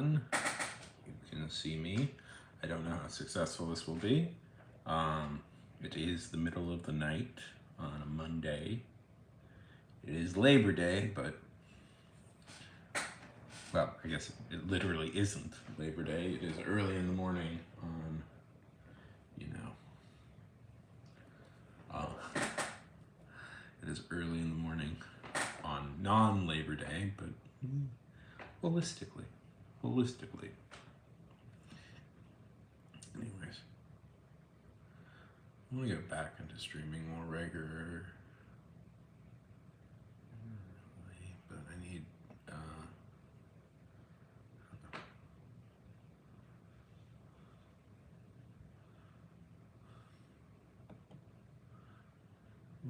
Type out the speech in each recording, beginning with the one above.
on. You can see me. I don't know how successful this will be. It is the middle of the night on a Monday. It is Labor Day, but, well, I guess it literally isn't Labor Day. It is early in the morning on, it is early in the morning on non-Labor Day, but holistically. Anyways, I want to get back into streaming more regular. But I need,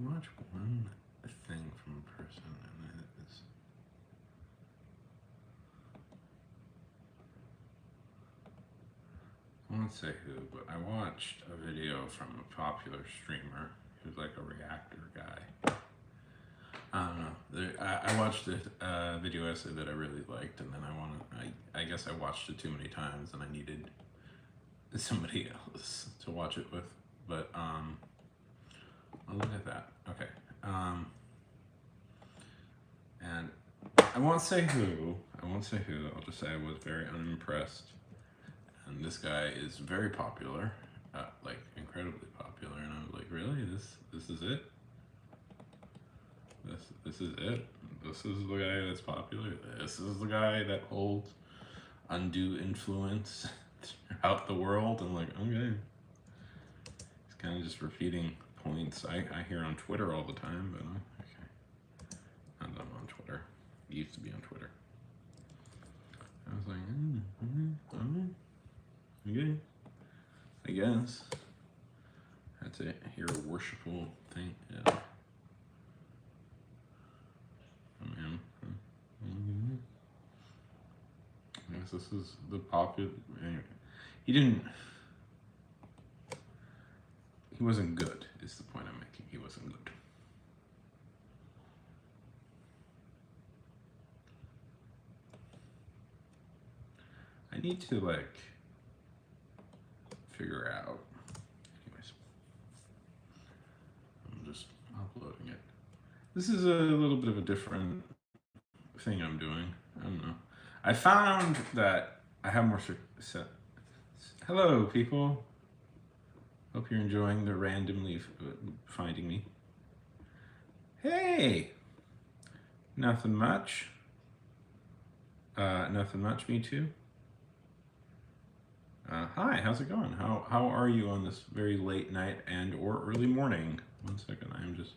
watch one thing from a person and then it's, I won't say who, but I watched a video from a popular streamer who's like a reactor guy. I don't know. I watched a video essay that I really liked, and then I guess I watched it too many times, and I needed somebody else to watch it with. But I'll look at that. Okay. And I won't say who. I'll just say I was very unimpressed. And this guy is very popular, like incredibly popular. And I was like, really? This is it? This is it? This is the guy that's popular? This is the guy that holds undue influence throughout the world? I'm like, okay. He's kind of just repeating points I hear on Twitter all the time, but okay. I'm on Twitter. Used to be on Twitter. I was like, okay. I guess. Had to hear a worshipful thing. Yeah. I guess this is the popular. Anyway, he wasn't good, is the point I'm making. He wasn't good. I need to, like, figure out. Anyways, I'm just uploading it. This is a little bit of a different thing I'm doing. I don't know. I found that I have more success. Hello, people. Hope you're enjoying the randomly finding me. Hey! Nothing much. Nothing much, me too. Hi, how's it going? How are you on this very late night and or early morning? 1 second, I'm just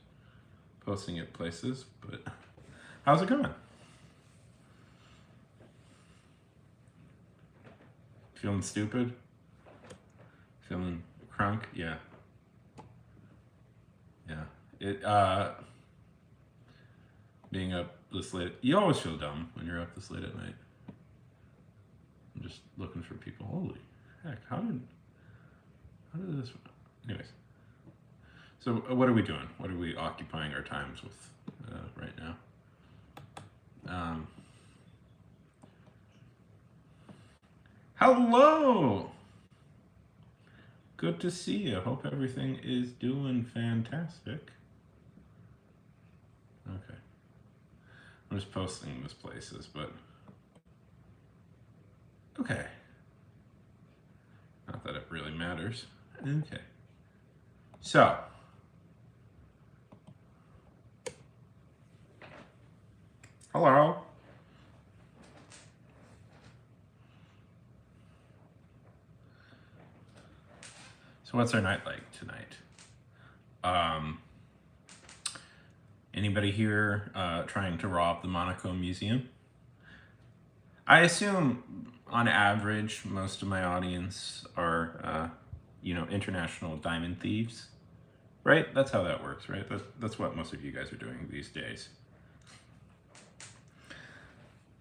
posting it places, but how's it going? Feeling stupid? Feeling crunk? Yeah. It, being up this late, you always feel dumb when you're up this late at night. I'm just looking for people. Holy heck, how did this, anyways. So what are we doing? What are we occupying our times with right now? Hello! Good to see you. Hope everything is doing fantastic. Okay. I'm just posting this places, but okay. Not that it really matters. Okay. So, hello. So what's our night like tonight? Anybody here trying to rob the Monaco Museum? I assume, on average, most of my audience are, international diamond thieves, right? That's how that works, right? That's what most of you guys are doing these days.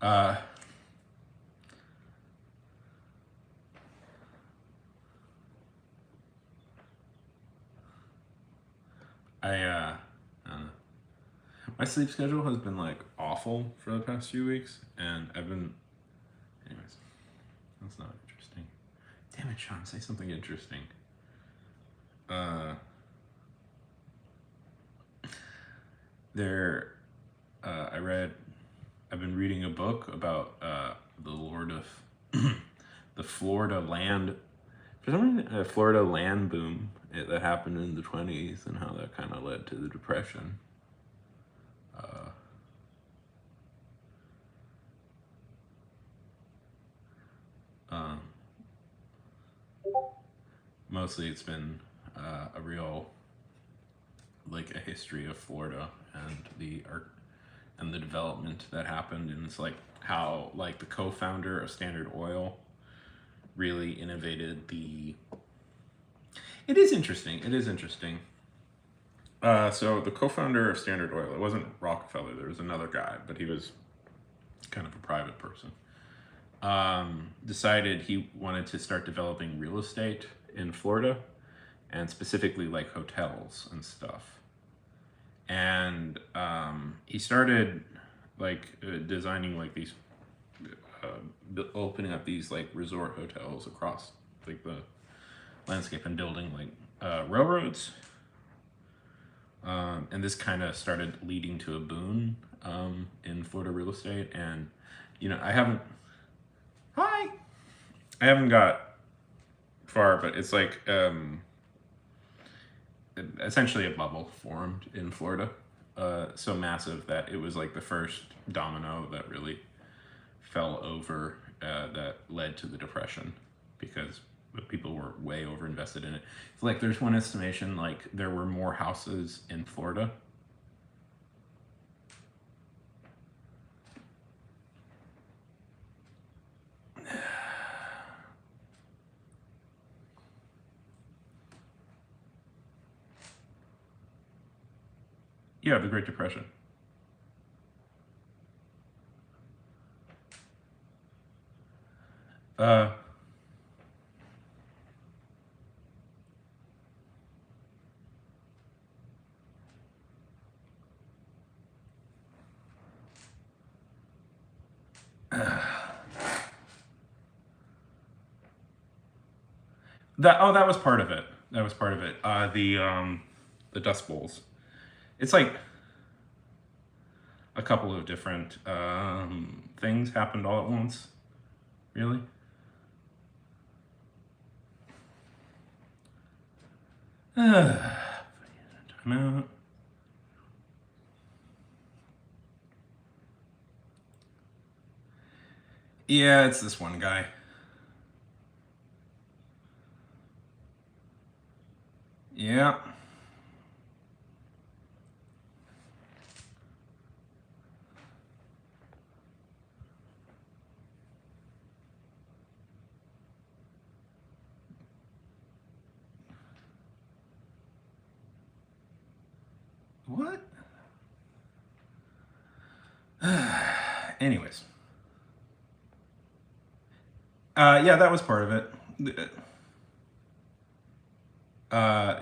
I don't know. My sleep schedule has been like awful for the past few weeks, and anyways. ahead, Sean. Say something interesting. I've been reading a book about the Lord of the Florida land. For some reason, Florida land boom that happened in the 1920s and how that kind of led to the Depression. Mostly it's been a real, like, a history of Florida and the art and the development that happened. And it's like how, like, the co-founder of Standard Oil really innovated it is interesting. So the co-founder of Standard Oil, it wasn't Rockefeller, there was another guy, but he was kind of a private person, decided he wanted to start developing real estate in Florida, and specifically like hotels and stuff. And he started like designing like these, opening up these like resort hotels across like the landscape and building like railroads. And this kind of started leading to a boom in Florida real estate. And, you know, I haven't got far, but it's like essentially a bubble formed in Florida, so massive that it was like the first domino that really fell over, that led to the Depression, because people were way over invested in it. It's like there's one estimation like there were more houses in Florida yeah, the Great Depression. Uh, that was part of it. That was part of it. The Dust Bowls. It's like a couple of different things happened all at once. Really. Time out. Yeah, it's this one guy. Yeah. What? Anyways. Yeah, that was part of it.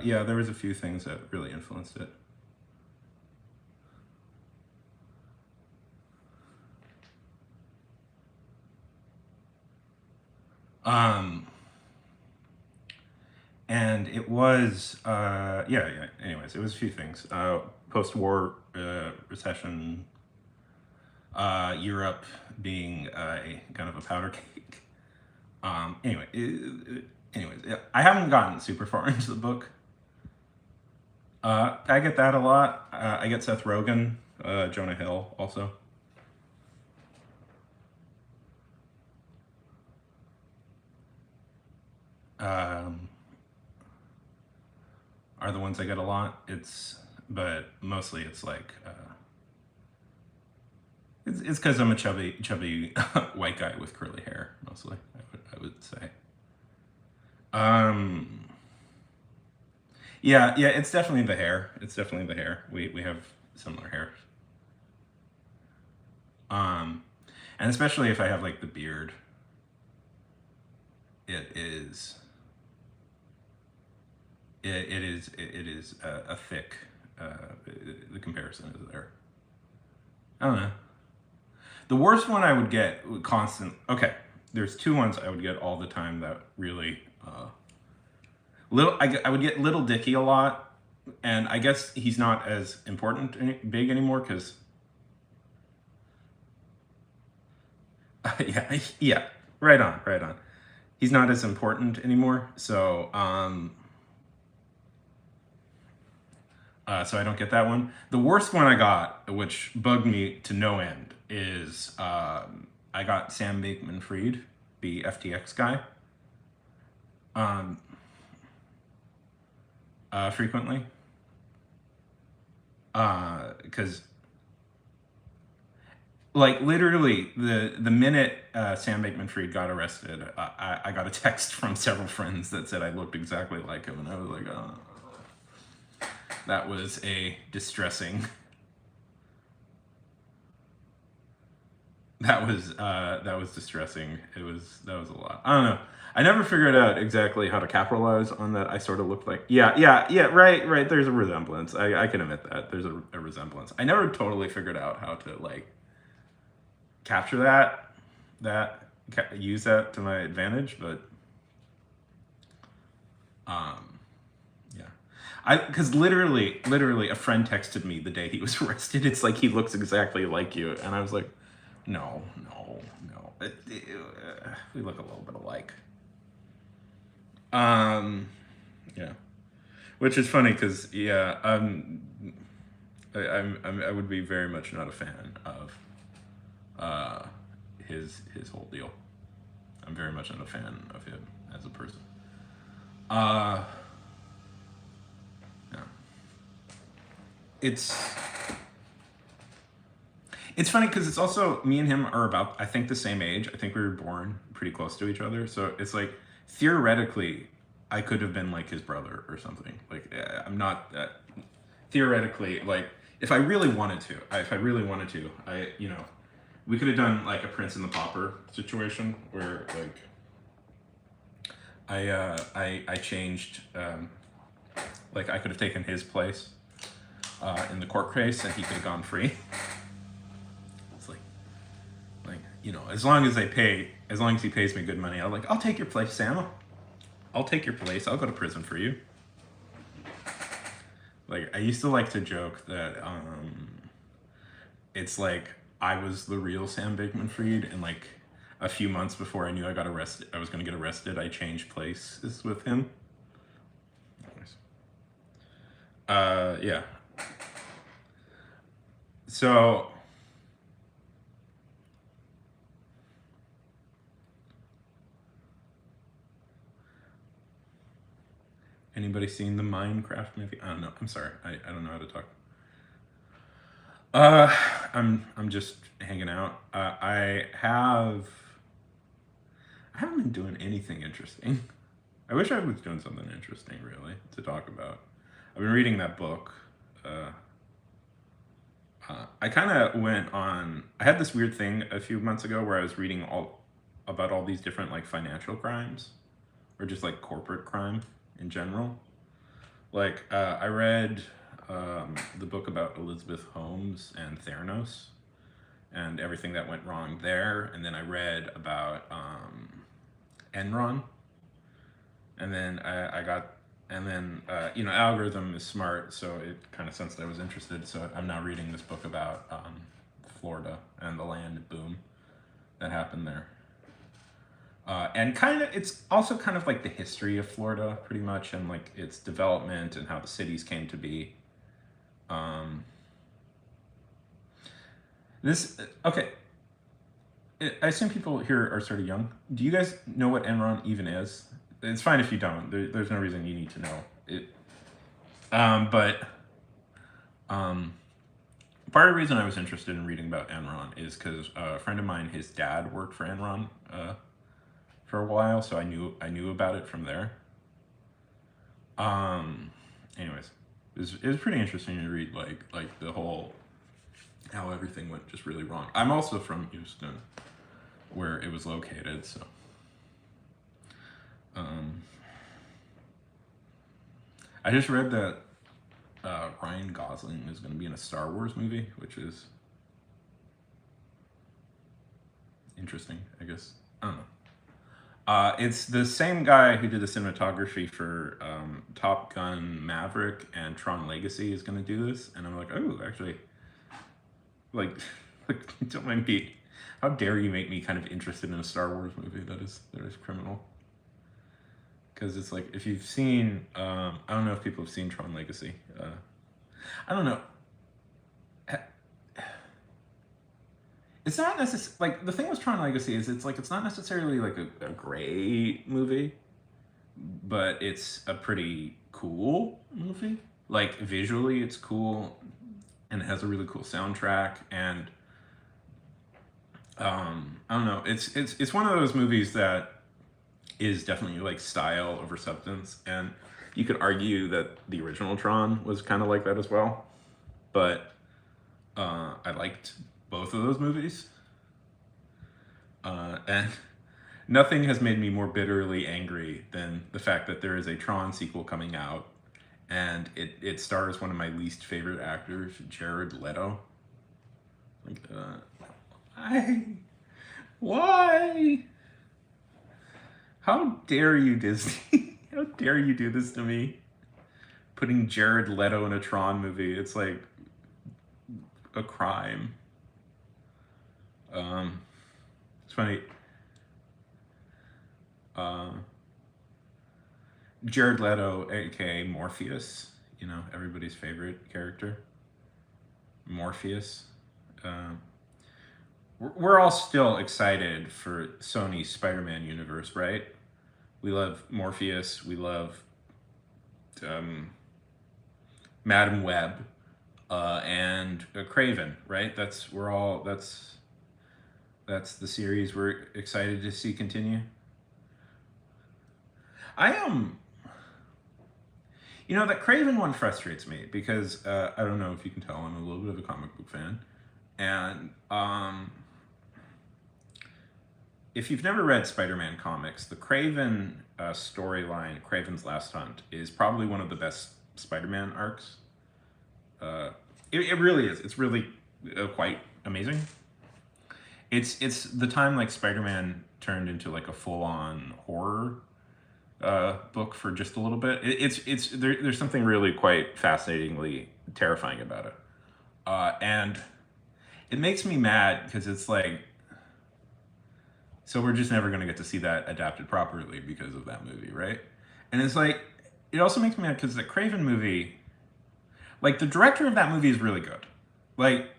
Yeah, there was a few things that really influenced it. And it was, yeah. Anyways, it was a few things. Post-war recession, Europe being a kind of a powder cake. Anyways, I haven't gotten super far into the book. I get that a lot. I get Seth Rogen, Jonah Hill also. Are the ones I get a lot. But mostly it's like, it's because I'm a chubby white guy with curly hair, mostly, I would say. Yeah, it's definitely the hair. We have similar hair. And especially if I have like the beard, it is a thick, the comparison is there. I don't know. The worst one I would get constant. Okay, there's two ones I would get all the time that really I would get Little Dicky a lot, and I guess he's not as big anymore because yeah, right on. He's not as important anymore, so so I don't get that one. The worst one I got, which bugged me to no end, is I got Sam Bankman-Fried, the FTX guy, frequently, because like literally the minute Sam Bankman-Fried got arrested, I got a text from several friends that said I looked exactly like him, and I was like, oh. That was a distressing. That was distressing. That was a lot. I don't know. I never figured out exactly how to capitalize on that. I sort of looked like right. There's a resemblance. I can admit that there's a resemblance. I never totally figured out how to like capture use that to my advantage, but because literally a friend texted me the day he was arrested. It's like, he looks exactly like you, and I was like, no. We look a little bit alike. Yeah, which is funny because I would be very much not a fan of his whole deal. I'm very much not a fan of him as a person. It's funny because it's also, me and him are about, I think, the same age. I think we were born pretty close to each other. So it's like, theoretically, I could have been like his brother or something. Like, I'm not, theoretically, like, if I really wanted to, we could have done like a Prince and the Pauper situation where like, I changed, like I could have taken his place in the court case, and he could have gone free. It's like, as long as he pays me good money, I'll take your place, Sam. I'll take your place. I'll go to prison for you. Like, I used to like to joke that it's like I was the real Sam Bankman-Fried, and like a few months before I knew I was going to get arrested, I changed places with him. Yeah. So, anybody seen the Minecraft movie? I don't know. I'm sorry. I don't know how to talk. I'm just hanging out. I haven't been doing anything interesting. I wish I was doing something interesting, really, to talk about. I've been reading that book. I kind of went on. I had this weird thing a few months ago where I was reading about all these different like financial crimes, or just like corporate crime in general. Like I read the book about Elizabeth Holmes and Theranos, and everything that went wrong there, and then I read about Enron, and then algorithm is smart, so it kind of sensed I was interested, so I'm now reading this book about Florida and the land boom that happened there. And it's also kind of like the history of Florida, pretty much, and like its development and how the cities came to be. Okay. I assume people here are sort of young. Do you guys know what Enron even is? It's fine if you don't. There's no reason you need to know it. But part of the reason I was interested in reading about Enron is because a friend of mine, his dad worked for Enron for a while, so I knew about it from there. Anyways, it was pretty interesting to read like the whole, how everything went just really wrong. I'm also from Houston, where it was located, so. I just read that Ryan Gosling is going to be in a Star Wars movie, which is interesting, I guess. I don't know. It's the same guy who did the cinematography for Top Gun Maverick and Tron Legacy is going to do this, and I'm like, oh, actually, like, don't mind me. How dare you make me kind of interested in a Star Wars movie? That is criminal. Because it's like, if you've seen, I don't know if people have seen Tron Legacy. I don't know. It's not necessarily, like, the thing with Tron Legacy is it's like, it's not necessarily like a great movie, but it's a pretty cool movie. Like, visually, it's cool, and it has a really cool soundtrack, and I don't know. It's one of those movies that is definitely like style over substance, and you could argue that the original Tron was kind of like that as well. But I liked both of those movies, and nothing has made me more bitterly angry than the fact that there is a Tron sequel coming out, and it stars one of my least favorite actors, Jared Leto. Like, why? How dare you, Disney? How dare you do this to me? Putting Jared Leto in a Tron movie. It's like a crime. It's funny. Jared Leto, aka Morpheus, you know, everybody's favorite character. Morpheus. We're all still excited for Sony's Spider-Man universe, right? We love Morpheus. We love Madam Web and Craven, right? That's the series we're excited to see continue. I am. You know, that Craven one frustrates me because I don't know if you can tell, I'm a little bit of a comic book fan, and if you've never read Spider-Man comics, the Craven storyline, Craven's Last Hunt, is probably one of the best Spider-Man arcs. It really is. It's really quite amazing. It's the time like Spider-Man turned into like a full-on horror book for just a little bit. There's something really quite fascinatingly terrifying about it, and it makes me mad because it's like, so we're just never going to get to see that adapted properly because of that movie, right? And it's like, it also makes me mad because the Craven movie, like, the director of that movie is really good. Like,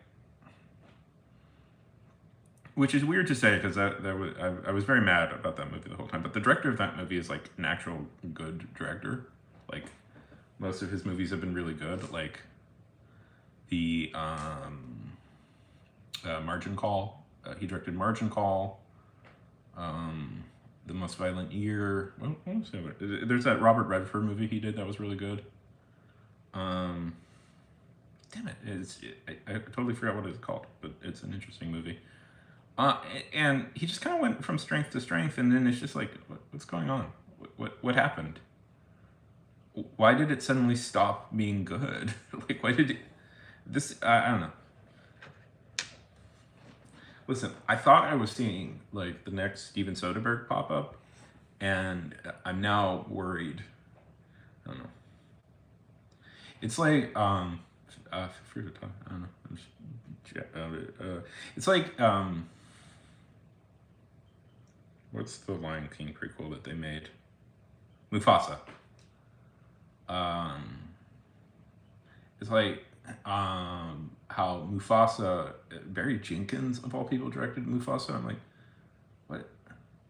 which is weird to say because I was very mad about that movie the whole time. But the director of that movie is like an actual good director. Like, most of his movies have been really good. Like the Margin Call. He directed Margin Call. The Most Violent Year. What was it? There's that Robert Redford movie he did that was really good. Damn it! I totally forgot what it's called, but it's an interesting movie. And he just kind of went from strength to strength, and then it's just like, what's going on? What happened? Why did it suddenly stop being good? Like, why did it? This I don't know. Listen, I thought I was seeing like the next Steven Soderbergh pop up, and I'm now worried. I don't know. It's like feel free to talk. I don't know. It's like what's the Lion King prequel that they made? Mufasa. It's like how Mufasa, Barry Jenkins of all people directed Mufasa. I'm like, what?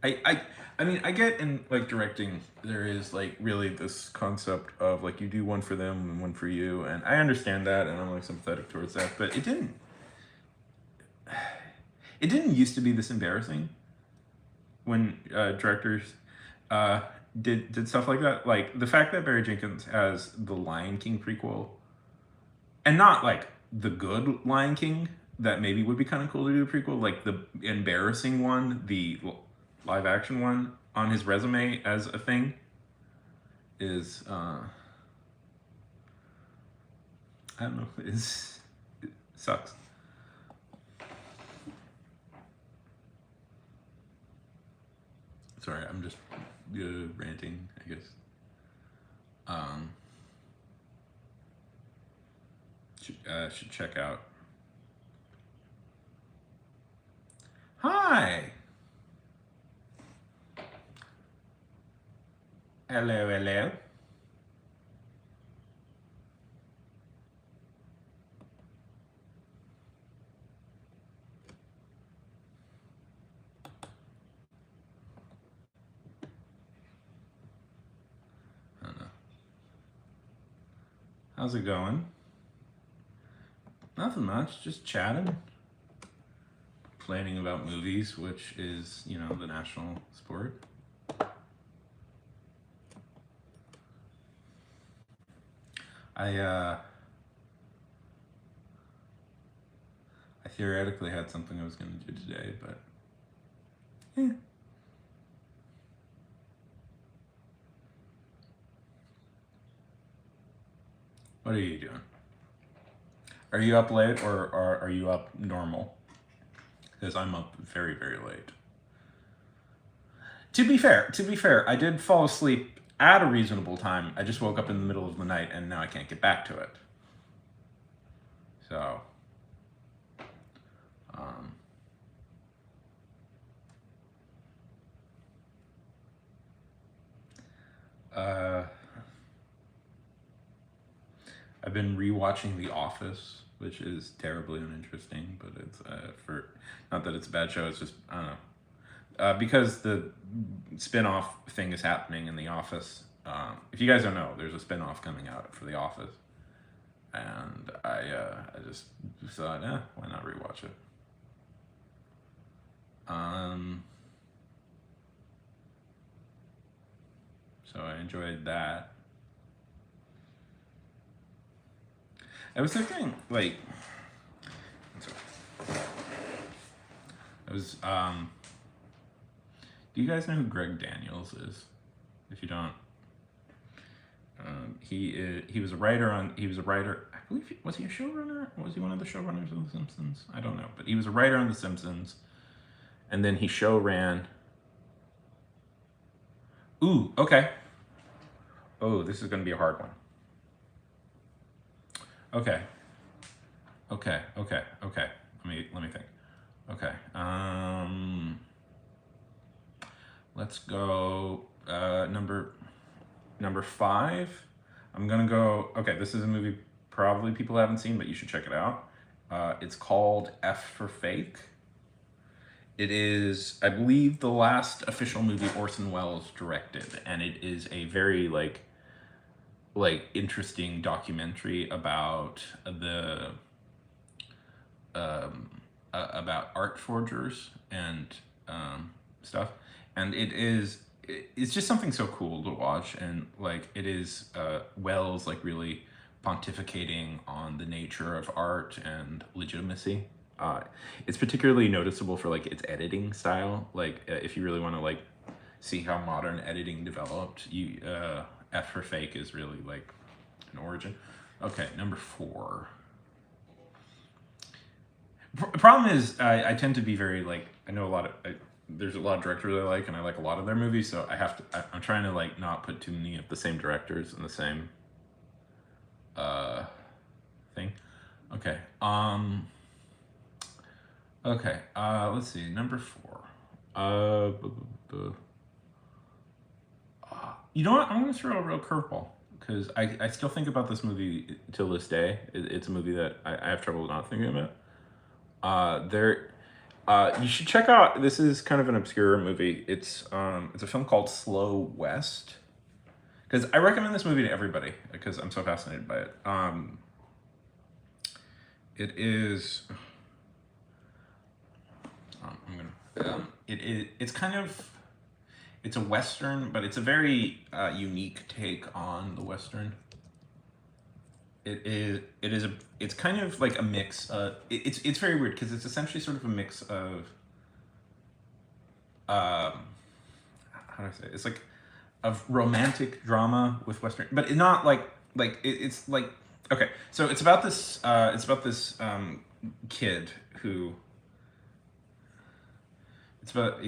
I mean, I get in like directing, there is like really this concept of like you do one for them and one for you, and I understand that, and I'm like sympathetic towards that, but it didn't used to be this embarrassing when directors did stuff like that. Like the fact that Barry Jenkins has the Lion King prequel, and not like the good Lion King that maybe would be kind of cool to do a prequel, like the embarrassing one, the live action one on his resume as a thing, is I don't know, it sucks. Sorry, I'm just ranting, I guess. Should check out. Hi. Hello, hello. I don't know. How's it going? Nothing much, just chatting. Complaining about movies, which is, you know, the national sport. I theoretically had something I was going to do today, but yeah. What are you doing? Are you up late or are you up normal? Because I'm up very, very late. To be fair, I did fall asleep at a reasonable time. I just woke up in the middle of the night and now I can't get back to it. So, I've been rewatching The Office, which is terribly uninteresting, but it's for not that it's a bad show. It's just I don't know because the spin-off thing is happening in The Office. If you guys don't know, there's a spin-off coming out for The Office, and I just thought, why not rewatch it? So I enjoyed that. I was thinking, like, do you guys know who Greg Daniels is? If you don't, he was a writer, I believe, was he a showrunner? Was he one of the showrunners of The Simpsons? I don't know, but he was a writer on The Simpsons, and then he show ran. Ooh, okay. Oh, this is going to be a hard one. Okay. Let me think. Okay. Let's go number 5. I'm gonna go. Okay, this is a movie probably people haven't seen, but you should check it out. It's called F for Fake. It is, I believe, the last official movie Orson Welles directed, and it is a very like interesting documentary about the about art forgers and stuff, and it's just something so cool to watch, and like it is Welles like really pontificating on the nature of art and legitimacy. It's particularly noticeable for like its editing style. Like if you really want to like see how modern editing developed, you F for Fake is really like an origin. Okay, number 4. Problem is, I tend to be very like, I know a lot of, there's a lot of directors I like, and I like a lot of their movies, so I'm trying to like not put too many of the same directors in the same thing. Okay. Okay. Let's see. Number 4. You know what? I'm gonna throw a real curveball because I still think about this movie till this day. It's a movie that I have trouble not thinking about. You should check out. This is kind of an obscure movie. It's a film called Slow West. Because I recommend this movie to everybody because I'm so fascinated by it. It is. It's kind of. It's a Western, but it's a very unique take on the Western. It's kind of like a mix. It's very weird because it's essentially sort of a mix of. How do I say it? It's like of romantic drama with Western, but it's not it's like okay. So it's about this kid who. It's about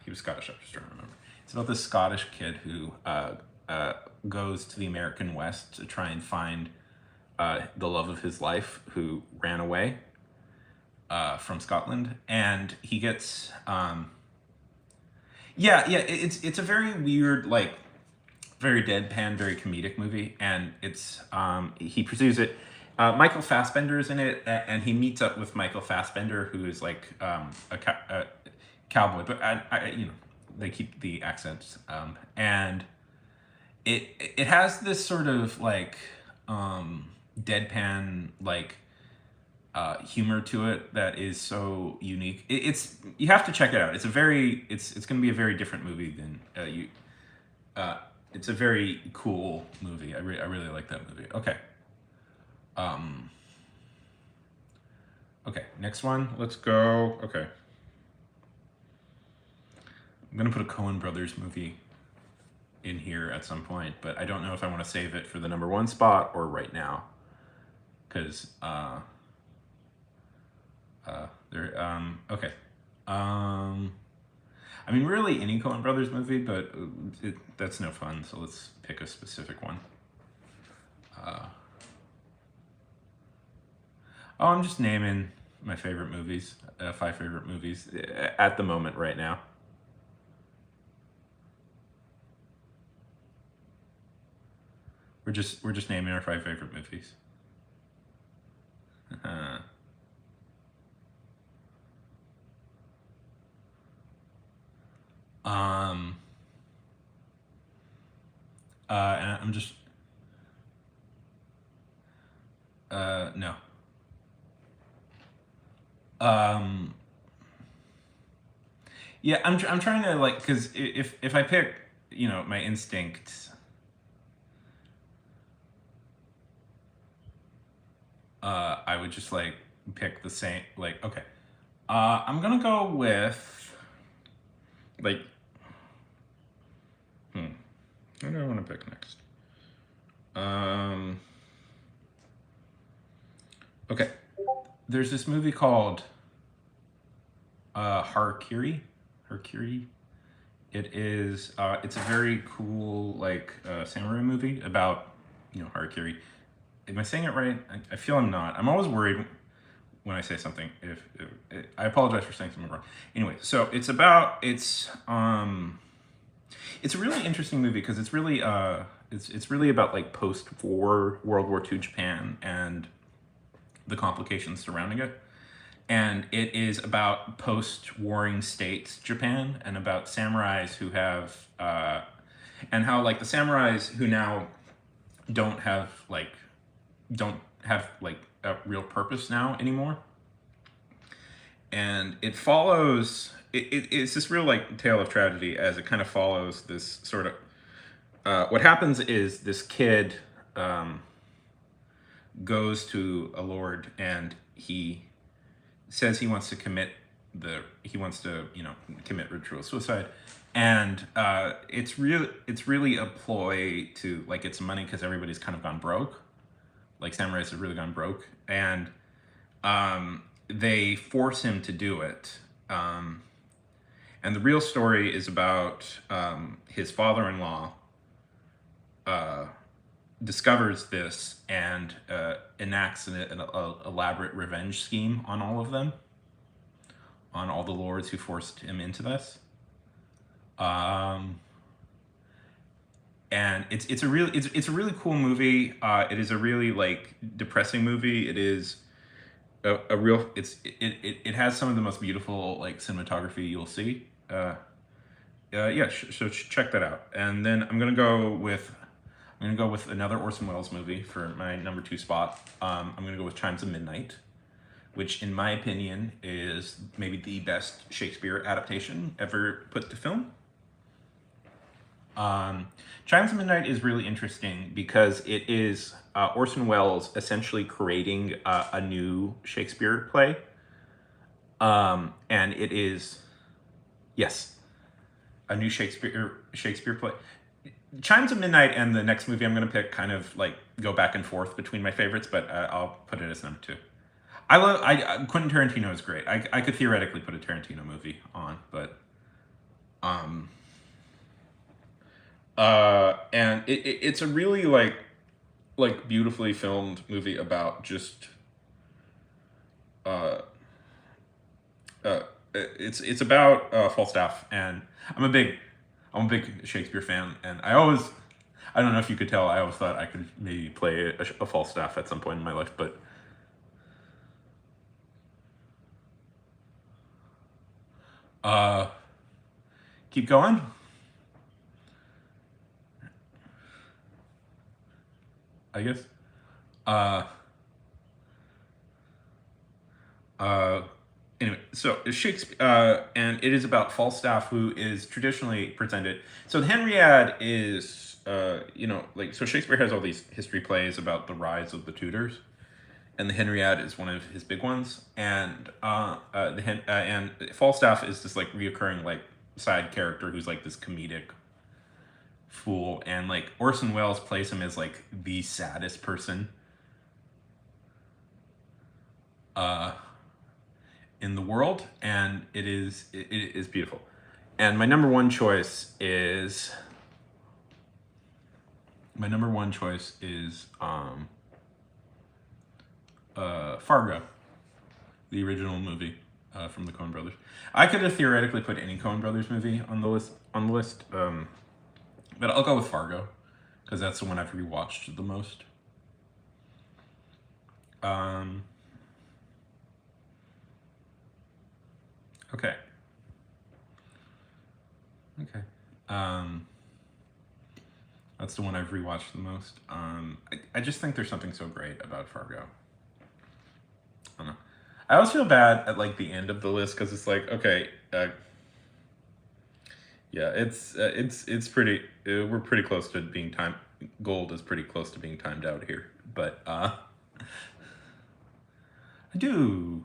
He was Scottish. I'm just trying to remember. It's about this Scottish kid who goes to the American West to try and find the love of his life, who ran away from Scotland, and he gets it's a very weird, like, very deadpan, very comedic movie, and it's he pursues it. Michael Fassbender is in it, and he meets up with Michael Fassbender, who is like a cowboy, but they keep the accents, and it has this sort of like deadpan, like humor to it that is so unique. It's you have to check it out. It's going to be a very different movie than you. It's a very cool movie. I really like that movie. Okay. Okay, next one. Let's go. Okay. I'm going to put a Coen Brothers movie in here at some point, but I don't know if I want to save it for the number 1 spot or right now. Because, okay. I mean, really any Coen Brothers movie, but that's no fun, so let's pick a specific one. I'm just naming my favorite movies, 5 favorite movies at the moment right now. We're just naming our 5 favorite movies. And I'm just no. Yeah, I'm trying to, like, because if I pick, my instincts, I would just like pick the same, like, okay. I'm gonna go with, like, what do I want to pick next? Okay. There's this movie called Harakiri. It is it's a very cool, like, samurai movie about harakiri. Am I saying it right? I feel I'm not. I'm always worried when I say something. If I apologize for saying something wrong. Anyway, so it's a really interesting movie because it's really about, like, post-war World War II Japan and the complications surrounding it. And it is about post-warring states Japan, and about samurais who have and how, like, the samurais who now don't have a real purpose now anymore. And it follows it's this real, like, tale of tragedy, as it kind of follows this sort of what happens is this kid goes to a lord, and he says he wants to commit ritual suicide, and it's really a ploy to, like, get some money, because everybody's kind of gone broke. Like, samurais have really gone broke, and they force him to do it. And the real story is about his father-in-law discovers this and enacts an elaborate revenge scheme on all of them, on all the lords who forced him into this. And it's a really cool movie. It is a really, like, depressing movie. It is a real. It has some of the most beautiful, like, cinematography you'll see. So check that out. And then I'm gonna go with another Orson Welles movie for my number 2 spot. I'm gonna go with Chimes of Midnight, which, in my opinion, is maybe the best Shakespeare adaptation ever put to film. Chimes of Midnight is really interesting because it is Orson Welles essentially creating a new Shakespeare play. And it is, yes, a new Shakespeare play. Chimes of Midnight and the next movie I'm going to pick kind of, like, go back and forth between my favorites, but I'll put it as number 2. Quentin Tarantino is great. I could theoretically put a Tarantino movie on, but Um, and it's a really like beautifully filmed movie about just uh, uh, it's about Falstaff, and I'm a big Shakespeare fan, and I don't know if you could tell, I always thought I could maybe play a Falstaff at some point in my life, but uh, keep going. I guess. Uh, uh, anyway, so Shakespeare, and it is about Falstaff, who is traditionally presented. So the Henriade is, like, so Shakespeare has all these history plays about the rise of the Tudors, and the Henriade is one of his big ones. And and Falstaff is this like reoccurring like side character who's like this comedic fool, and like Orson Welles plays him as like the saddest person uh, in the world, and it is beautiful. And my number one choice is Fargo, the original movie from the Coen Brothers. I could have theoretically put any Coen Brothers movie on the list, but I'll go with Fargo because that's the one I've rewatched the most. Um, okay. Okay. Um, that's the one I've rewatched the most. I just think there's something so great about Fargo. I don't know. I always feel bad at like the end of the list because it's like, okay, yeah, it's pretty. We're pretty close to being time. Gold is pretty close to being timed out here, but I do,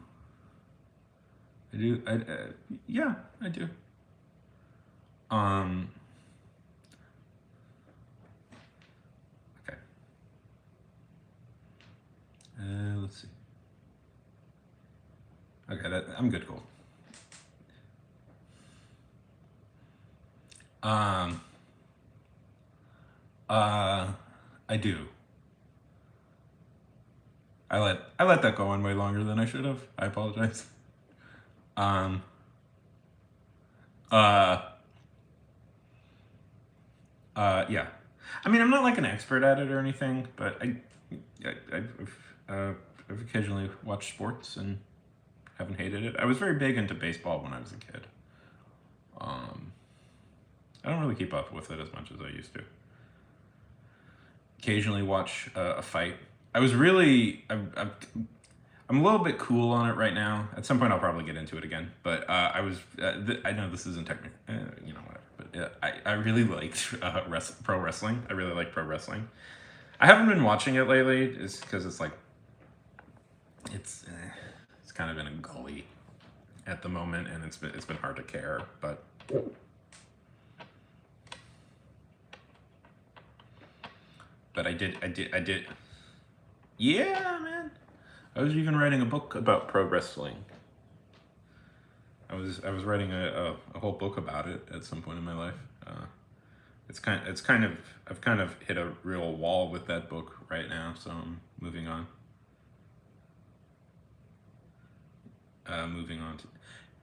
yeah, I do. Um, okay. Let's see. Okay, I'm good. Gold. Um, I do. I let that go on way longer than I should have. I apologize. Um, uh, yeah. I mean, I'm not like an expert at it or anything, but I've occasionally watched sports and haven't hated it. I was very big into baseball when I was a kid. Um, I don't really keep up with it as much as I used to. Occasionally watch a fight. I was really, I'm a little bit cool on it right now. At some point, I'll probably get into it again. But I know this isn't technical, whatever. But I really liked pro wrestling. I really like pro wrestling. I haven't been watching it lately, just because it's like, it's kind of in a gully at the moment, and it's been hard to care. But I did. Yeah, man. I was even writing a book about pro wrestling. I was writing a whole book about it at some point in my life. I've kind of hit a real wall with that book right now, so I'm moving on. Moving on to,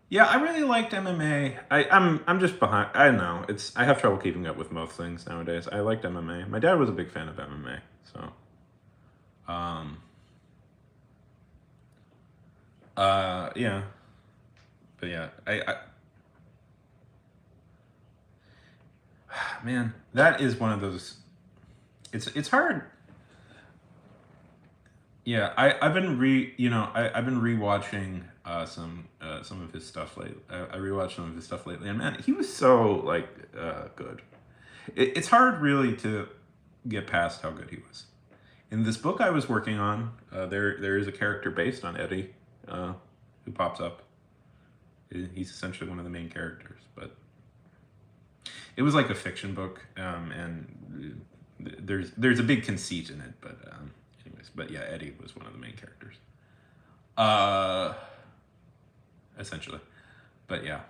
yeah, I really liked MMA. I'm just behind. I don't know. I have trouble keeping up with most things nowadays. I liked MMA. My dad was a big fan of MMA, so um yeah. But yeah, man, that is one of those. It's hard. Yeah, I've been I've been rewatching some of his stuff lately. I rewatched some of his stuff lately, and man, he was so like good. It's hard really to get past how good he was. In this book I was working on, there is a character based on Eddie, who pops up. He's essentially one of the main characters, but it was like a fiction book, and there's a big conceit in it, but anyways, but yeah, Eddie was one of the main characters, uh, essentially, but yeah,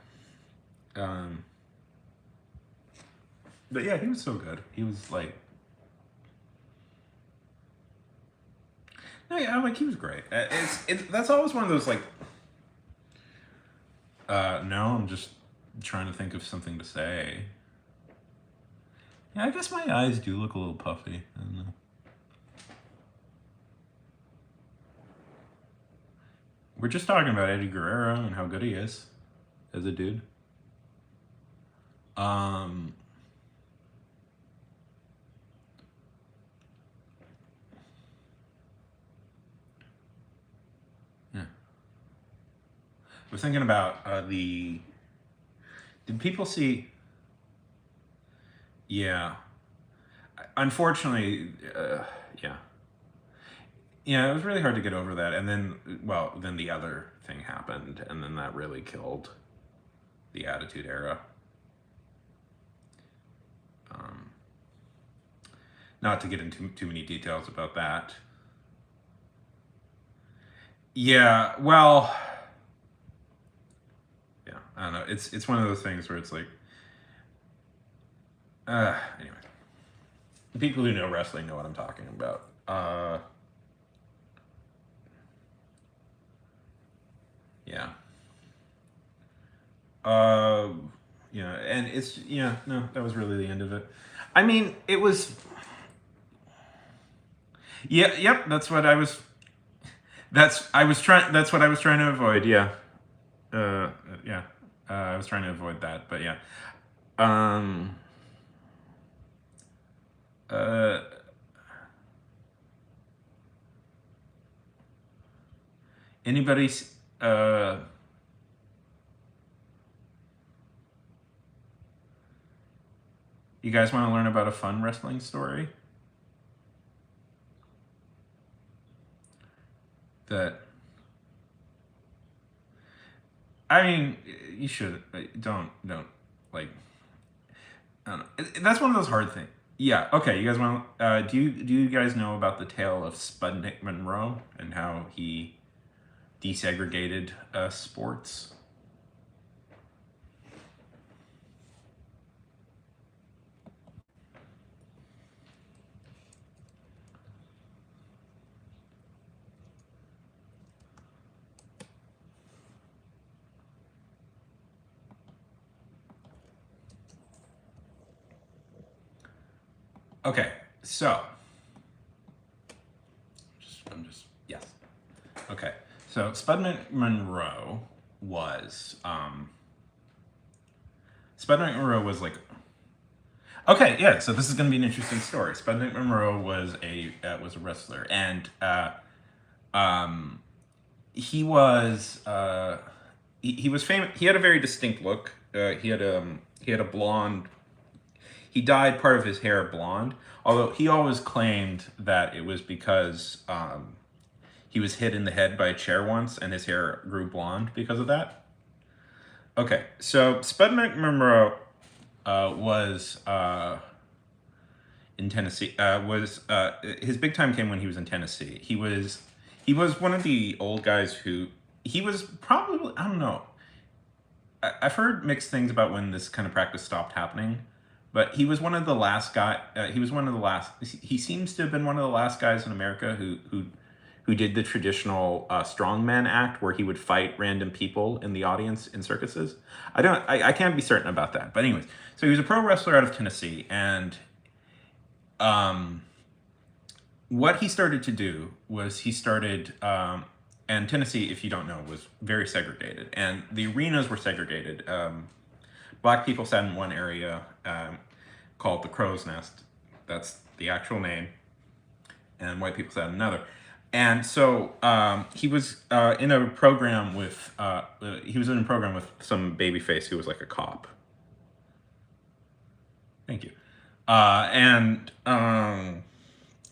um, But yeah, he was so good. He was like, no, yeah, like he was great. It's that's always one of those like, no, I'm just trying to think of something to say. Yeah, I guess my eyes do look a little puffy. I don't know. We're just talking about Eddie Guerrero and how good he is as a dude. Yeah. We're thinking about the. Did people see? Yeah. Unfortunately, yeah. Yeah, it was really hard to get over that. And then, well, then the other thing happened, and then that really killed the Attitude Era. Not to get into too many details about that. Yeah, well, yeah, I don't know. It's one of those things where it's like, anyway, people who know wrestling know what I'm talking about. Yeah. Yeah, and it's yeah, no, that was really the end of it. I mean, it was. Yeah, yep. That's what I was. That's I was trying. That's what I was trying to avoid. Yeah. Yeah. I was trying to avoid that, but yeah. Um. Uh. Anybody's. You guys want to learn about a fun wrestling story? That. I mean, you should. Don't like. I don't know. That's one of those hard things. Yeah. Okay. You guys want? Do you guys know about the tale of Sputnik Monroe and how he desegregated sports? Okay. So. I'm just yes. Okay. So Sputnik Monroe was Sputnik Monroe was like. Okay, yeah. So this is going to be an interesting story. Sputnik Monroe was a wrestler, and um, he was famous. He had a very distinct look. He had a blonde. He dyed part of his hair blonde, although he always claimed that it was because he was hit in the head by a chair once, and his hair grew blonde because of that. Okay, so Sputnik Monroe was in Tennessee. Was his big time came when he was in Tennessee. He was one of the old guys who he was probably I don't know. I've heard mixed things about when this kind of practice stopped happening, but he was one of the last guy. He was one of the last. He seems to have been one of the last guys in America who did the traditional strongman act where he would fight random people in the audience in circuses. I can't be certain about that, but anyways, so he was a pro wrestler out of Tennessee, and what he started to do was and Tennessee, if you don't know, was very segregated, and the arenas were segregated. Black people sat in one area called the Crow's Nest. That's the actual name. And white people sat in another. And so he was in a program with some babyface who was like a cop. Thank you. And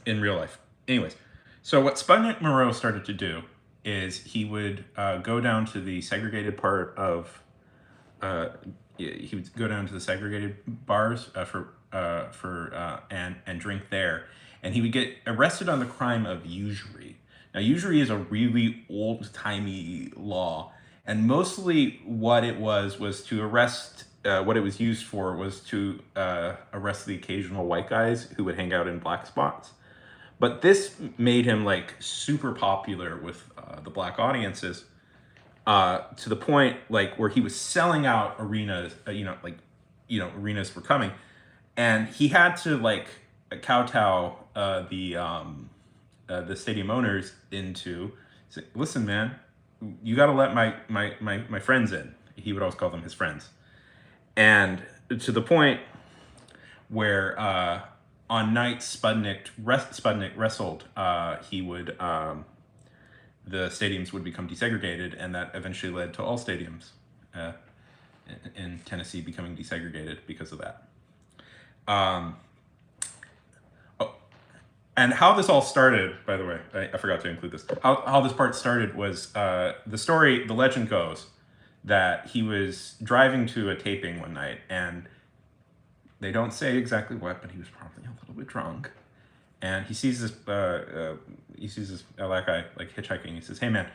in real life. Anyways, so what Sputnik Monroe started to do is he would go down to the segregated part of he would go down to the segregated bars and drink there, and he would get arrested on the crime of usury. Now, usury is a really old timey law, and mostly what it was to arrest what it was used for was to arrest the occasional white guys who would hang out in black spots. But this made him like super popular with the black audiences, to the point like where he was selling out arenas. Arenas were coming, and he had to like kowtow the stadium owners into say, listen, man, you got to let my friends in. He would always call them his friends, and to the point where on nights Sputnik wrestled, he would the stadiums would become desegregated, and that eventually led to all stadiums in Tennessee becoming desegregated because of that. And how this all started, by the way, I forgot to include this. How this part started was the legend goes that he was driving to a taping one night, and they don't say exactly what, but he was probably a little bit drunk. And he sees this black guy like hitchhiking. He says, "Hey man,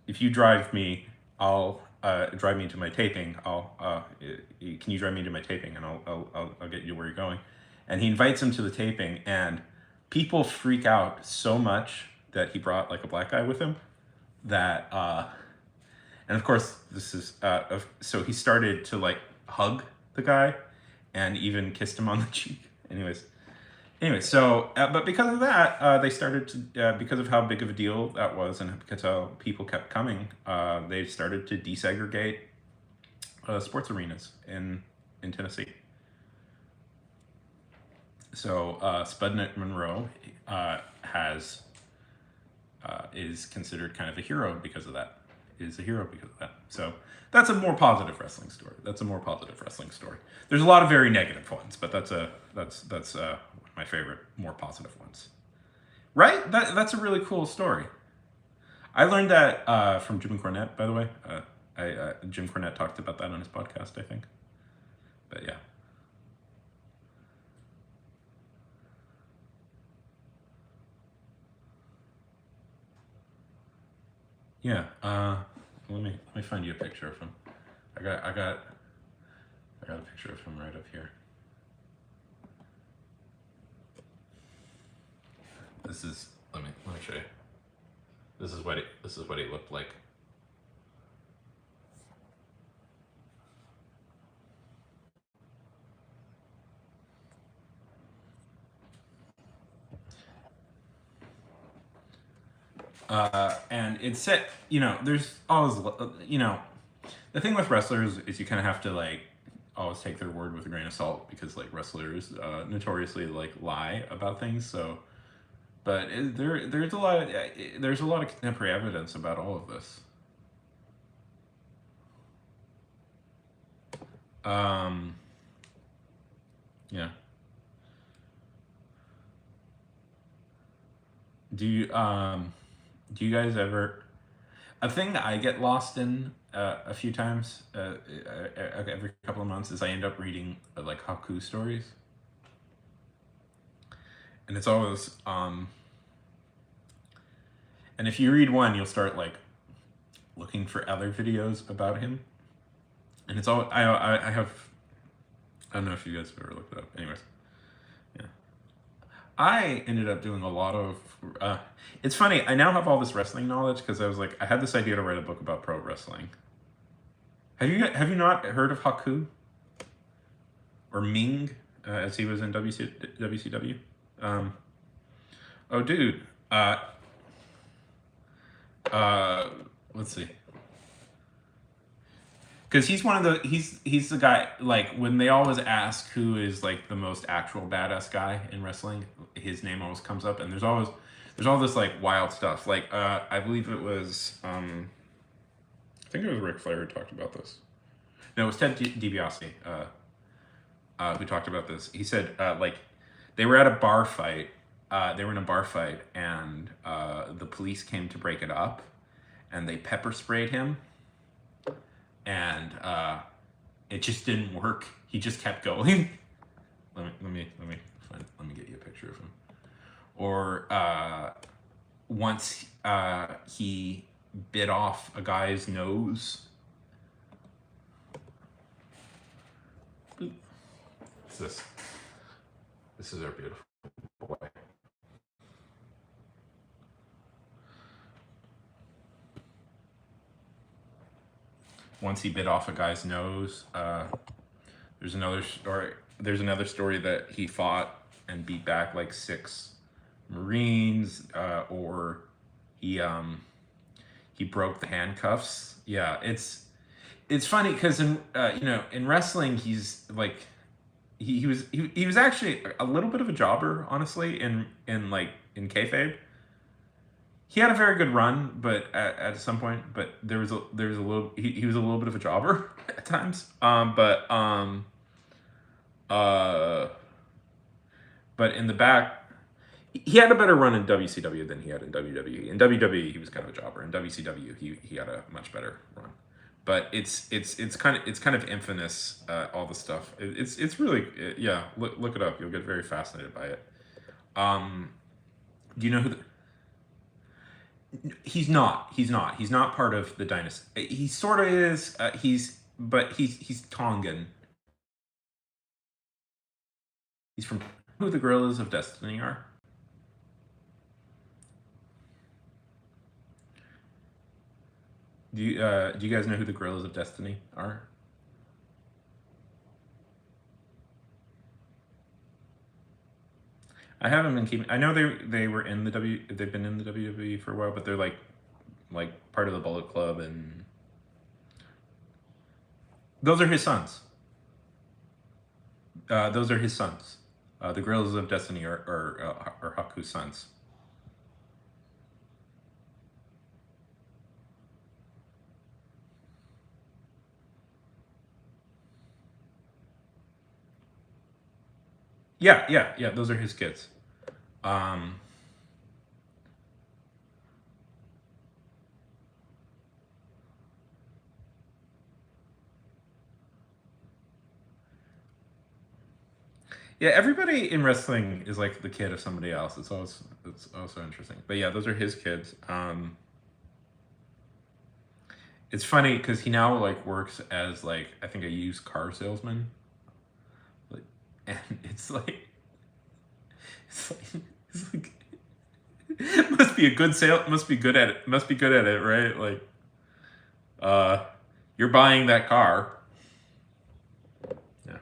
if you drive me, I'll drive me to my taping. Can you drive me to my taping, and I'll get you where you're going." And he invites him to the taping, and people freak out so much that he brought like a black guy with him that, and of course this is, so he started to like hug the guy and even kissed him on the cheek. Anyway, so, but because of that, they started to, because of how big of a deal that was and because how people kept coming, they started to desegregate sports arenas in Tennessee. So Sputnik Monroe is considered kind of a hero because of that. So that's a more positive wrestling story. There's a lot of very negative ones, but that's my favorite, more positive ones. Right? That's a really cool story. I learned that from Jim Cornette, by the way. Jim Cornette talked about that on his podcast, I think. But yeah. Yeah, let me find you a picture of him. I got a picture of him right up here. This is let me show you. This is what he looked like. And it's set, there's always, the thing with wrestlers is you kind of have to like always take their word with a grain of salt, because like wrestlers notoriously like lie about things. So, but there's a lot of contemporary evidence about all of this. Yeah. Do you guys ever? A thing I get lost in a few times every couple of months is I end up reading like Haku stories, and it's always and if you read one, you'll start like looking for other videos about him, and it's all I don't know if you guys have ever looked it up. Anyways, yeah. I ended up doing a lot of. It's funny. I now have all this wrestling knowledge because I was like, I had this idea to write a book about pro wrestling. Have you not heard of Haku or Ming as he was in WCW? Oh, dude. Let's see. Because he's one of the he's the guy, like when they always ask who is like the most actual badass guy in wrestling, his name always comes up, and there's all this like wild stuff. Like I believe it was I think it was Ric Flair who talked about this. No, it was Ted DiBiase who talked about this. He said like they were at a bar fight. They were in a bar fight, and the police came to break it up, and they pepper sprayed him. And it just didn't work. He just kept going. let me get you a picture of him. Or once he bit off a guy's nose. this? This is our beautiful boy. Once he bit off a guy's nose. There's another story. There's another story that he fought and beat back like 6 Marines, or he broke the handcuffs. Yeah, it's funny because in in wrestling he's like he was actually a little bit of a jobber, honestly, in kayfabe. He had a very good run, but at some point, but there was a little he was a little bit of a jobber at times. But in the back, he had a better run in WCW than he had in WWE. In WWE, he was kind of a jobber. In WCW, he had a much better run. But it's kind of infamous, all the stuff. It's really, yeah. Look it up. You'll get very fascinated by it. Do you know who? He's not. He's not. He's not part of the dynasty. He sort of is. He's Tongan. He's from who the Gorillas of Destiny are. Do you guys know who the Gorillas of Destiny are? I haven't been keeping. I know they were in the They've been in the WWE for a while, but they're like part of the Bullet Club, and those are his sons. Those are his sons. The Gorillas of Destiny are Haku's sons. Yeah. Those are his kids. Yeah, everybody in wrestling is like the kid of somebody else. It's also interesting. But yeah, those are his kids. It's funny because he now like works as like I think a used car salesman. Like, and it's like must be a good sale. Must be good at it. Must be good at it, right? Like, you're buying that car. Yeah.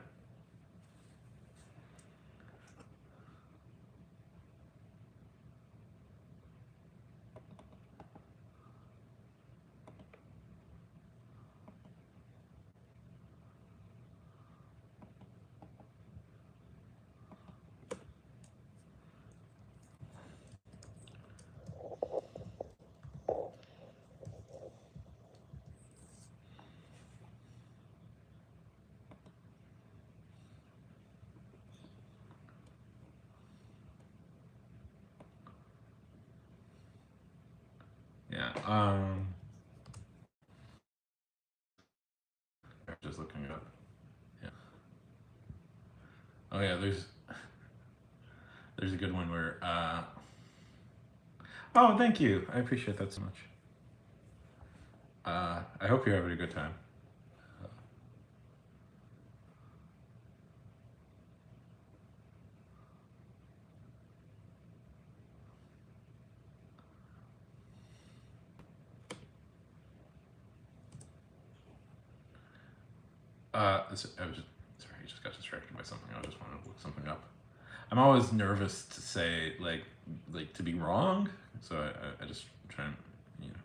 Yeah. Just looking it up. Yeah. Oh yeah. There's a good one where. Oh, thank you. I appreciate that so much. I hope you're having a good time. I was just sorry. I just got distracted by something. I just wanted to look something up. I'm always nervous to say like to be wrong, so I just try and you know.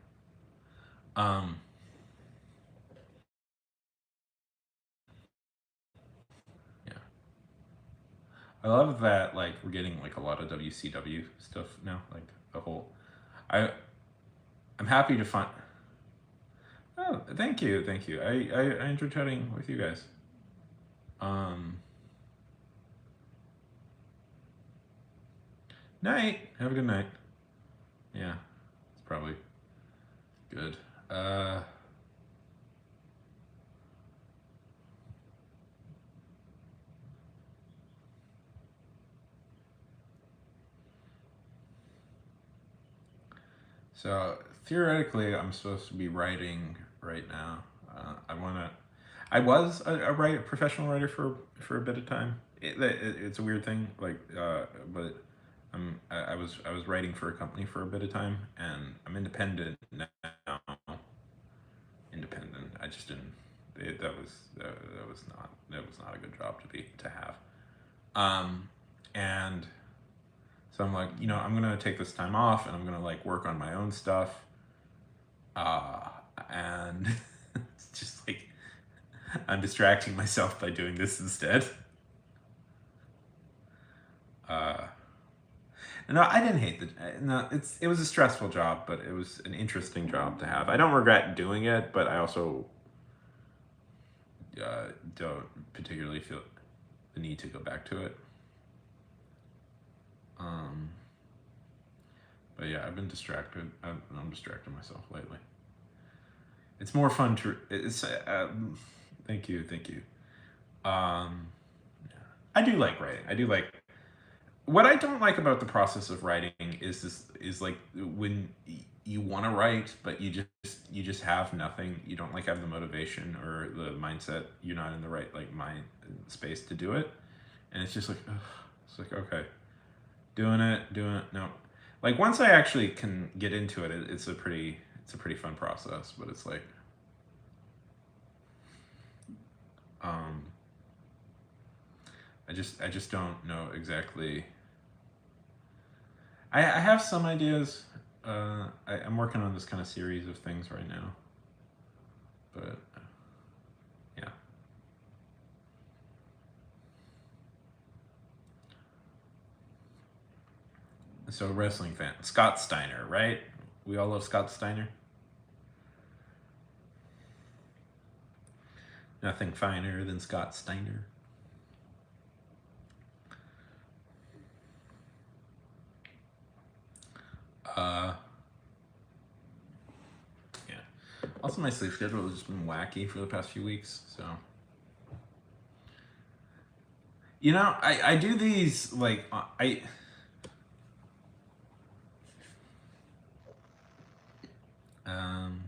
Yeah. I love that like we're getting like a lot of WCW stuff now, like the whole. I I'm happy to find. Oh, thank you, thank you. I enjoyed chatting with you guys. Um, Night. Have a good night. Yeah, it's probably good. So theoretically, I'm supposed to be writing right now. I wanna. I was a professional writer for a bit of time. It's a weird thing, like, but I was writing for a company for a bit of time, and I'm independent now. Independent. I just didn't. That was not a good job to have. And so I'm like, I'm gonna take this time off, and I'm gonna like work on my own stuff. And it's just like I'm distracting myself by doing this instead. No, I didn't hate no. It was a stressful job, but it was an interesting job to have. I don't regret doing it, but I also don't particularly feel the need to go back to it. But yeah, I've been distracted. I'm distracting myself lately. It's more fun to. It's thank you. Yeah. I do like writing. I do like. What I don't like about the process of writing is like when you want to write, but you just have nothing. You don't like have the motivation or the mindset. You're not in the right like mind space to do it, and it's just like, ugh. It's like, okay, doing it. No, like once I actually can get into it, it's a pretty fun process. But it's like, I just don't know exactly. I have some ideas. I'm working on this kind of series of things right now, but yeah. So wrestling fan, Scott Steiner, right? We all love Scott Steiner. Nothing finer than Scott Steiner. Yeah. Also, my sleep schedule has just been wacky for the past few weeks, so. I do these, like, um,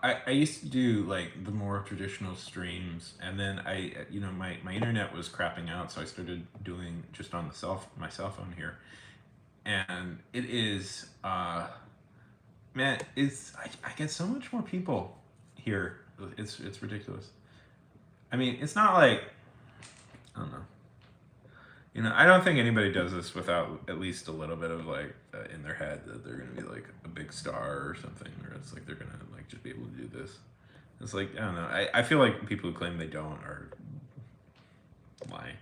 I used to do like the more traditional streams, and then my internet was crapping out, so I started doing just on my cell phone here, and it is man, I get so much more people here. It's ridiculous. I mean, it's not like, I don't know. I don't think anybody does this without at least a little bit of like in their head that they're gonna be like a big star or something, or it's like they're gonna like just be able to do this. It's like, I don't know. I feel like people who claim they don't are lying,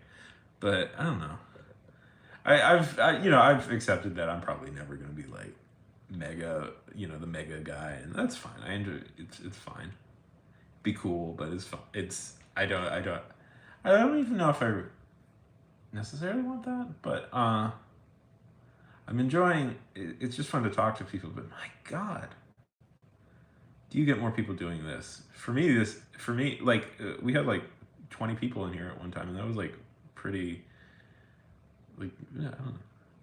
but I don't know. I've accepted that I'm probably never gonna be like mega, the mega guy, and that's fine. I enjoy it. It's fine. Be cool, but it's fine. I don't even know if I necessarily want that, but I'm enjoying. It's just fun to talk to people. But my God, do you get more people doing this? For me, like we had like 20 people in here at one time, and that was like pretty. Like, yeah, I don't know.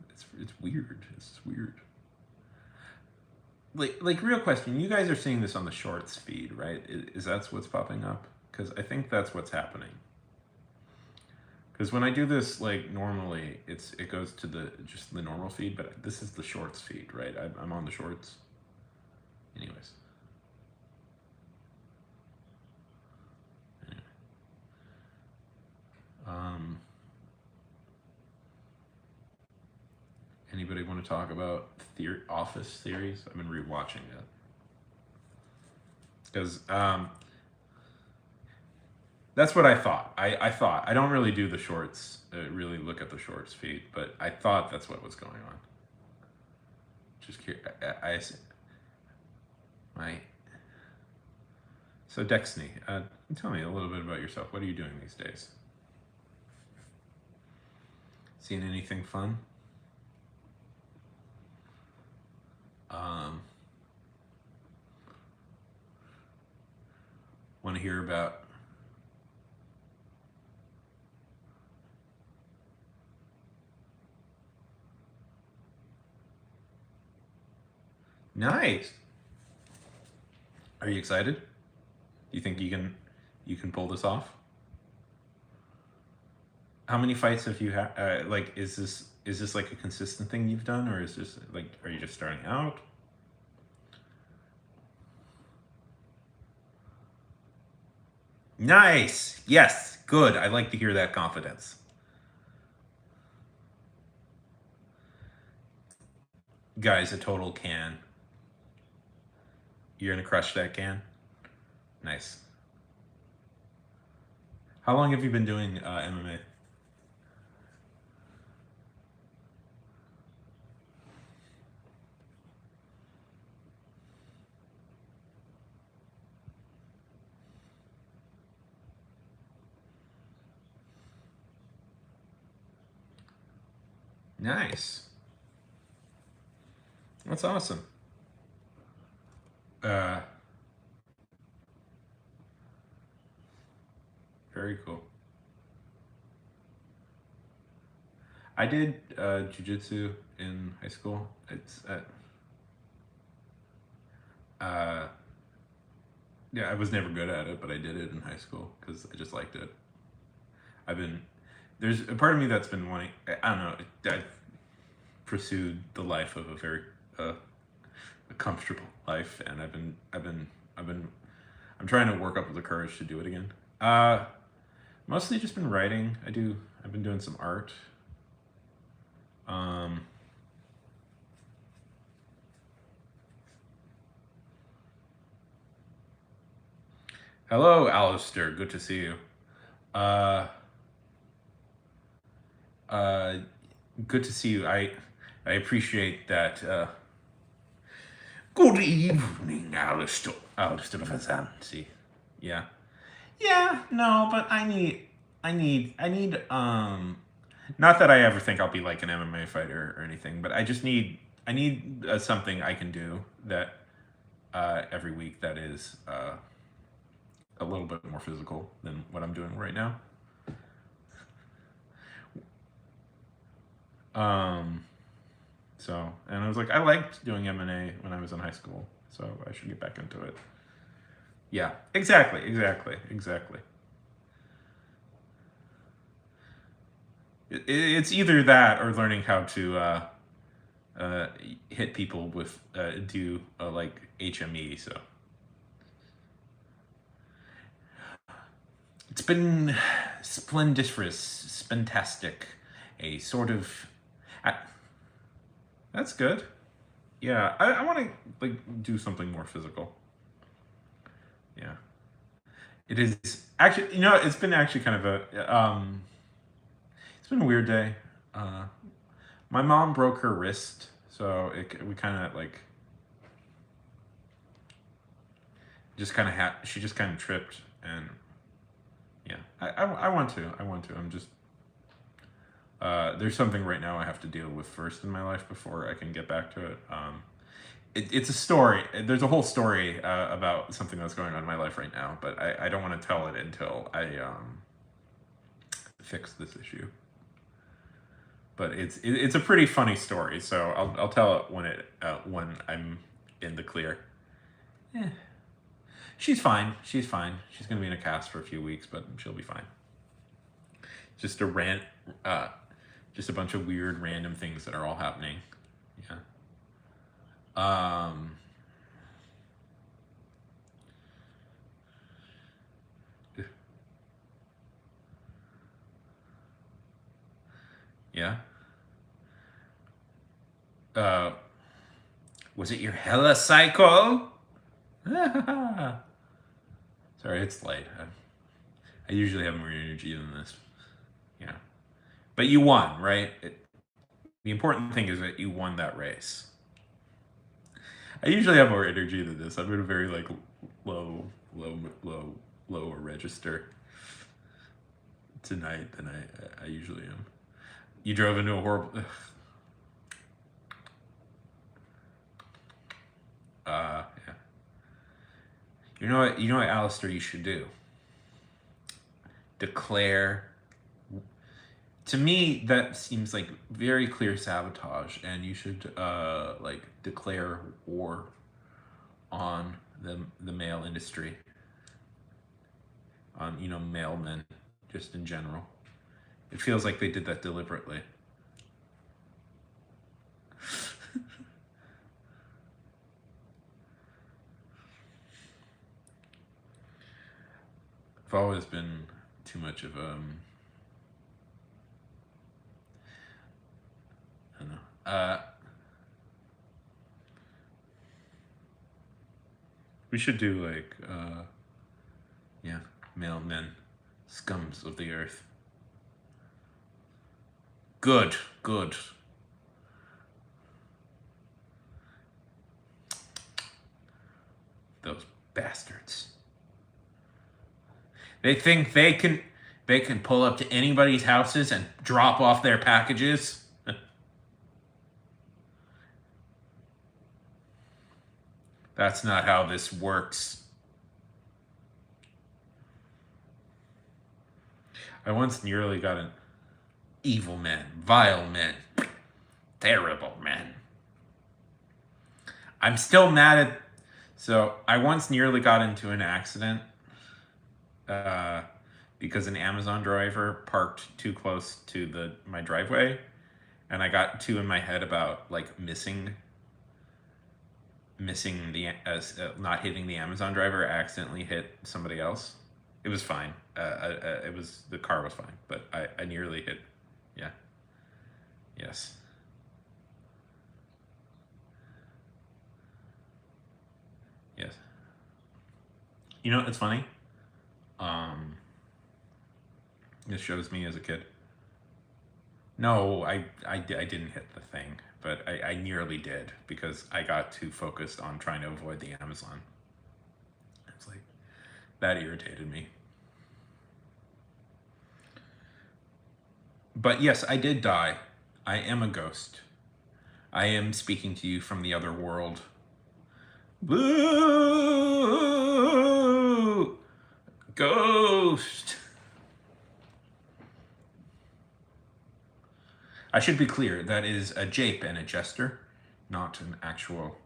It's weird. It's weird. Like real question. You guys are seeing this on the shorts feed, right? Is that what's popping up? Because I think that's what's happening. Because when I do this, like normally, it goes to just the normal feed, but this is the shorts feed, right? I'm on the shorts. Anyways. Anyway. Anybody want to talk about Office theories? I've been rewatching it because that's what I thought. I thought I don't really do the shorts, really look at the shorts feed, but I thought that's what was going on. Just curious. So Dexney, tell me a little bit about yourself. What are you doing these days? Seen anything fun? Want to hear about Nice. Are you excited? Do you think you can pull this off? How many fights have you had? Like, is this like a consistent thing you've done, or is this like, are you just starting out? Nice. Yes. Good. I like to hear that confidence. Guys, a total can. You're gonna crush that can. Nice. How long have you been doing MMA? Nice. That's awesome. Uh, Very cool. I did jujitsu in high school. It's uh, yeah, I was never good at it, but I did it in high school because I just liked it. I've been There's a part of me that's been wanting. I don't know. I've pursued the life of a very a comfortable life, and I'm trying to work up the courage to do it again. Mostly just been writing. I've been doing some art. Um, Hello, Alistair. Good to see you. Uh, uh, Good to see you. I appreciate that. Good evening, Alistair. Alistair Vazanti. Yeah. Yeah, no, but I need, not that I ever think I'll be like an MMA fighter or anything, but I need something I can do that, every week that is, a little bit more physical than what I'm doing right now. Um, and I was like, I liked doing M&A when I was in high school, so I should get back into it. Yeah, exactly. It's either that or learning how to uh, hit people with do like HME. So it's been splendiferous, spentastic, a sort of. I, that's good. Yeah, I want to like do something more physical. Yeah, it is actually. It's been actually kind of a it's been a weird day. Uh, my mom broke her wrist, so we kind of like just kind of had. She just kind of tripped, and yeah, I want to. I'm just there's something right now I have to deal with first in my life before I can get back to it. It's a story. There's a whole story about something that's going on in my life right now, but I don't want to tell it until I fix this issue. But it's a pretty funny story, so I'll tell it when I'm in the clear. Yeah, she's fine. She's fine. She's gonna be in a cast for a few weeks, but she'll be fine. Just a rant, just a bunch of weird random things that are all happening. Yeah. Um. Yeah. Uh. Was it your hella cycle? Sorry, it's late. I usually have more energy than this. Yeah. But you won, right? The important thing is that you won that race. I usually have more energy than this. I'm in a very like lower register tonight than I usually am. You drove into a horrible. Yeah. You know what, Alistair, you should do? Declare to me, that seems like very clear sabotage, and you should like declare war on the mail industry, on mailmen, just in general. It feels like they did that deliberately. I've always been too much of I don't know. We should do like yeah, mailmen, scums of the earth. Good, good. Those bastards. They think they can pull up to anybody's houses and drop off their packages. That's not how this works. I once nearly got an evil men, vile men, terrible men. I'm still mad at. So I once nearly got into an accident because an Amazon driver parked too close to my driveway, and I got too in my head about like missing the not hitting the Amazon driver. I accidentally hit somebody else. It was fine. The car was fine, but I nearly hit. Yeah. Yes. Yes. It's funny. This shows me as a kid. No, I didn't hit the thing, but I nearly did because I got too focused on trying to avoid the Amazon. It's like, that irritated me. But yes, I did die. I am a ghost. I am speaking to you from the other world. Boo! Ghost! I should be clear, that is a jape and a jester, not an actual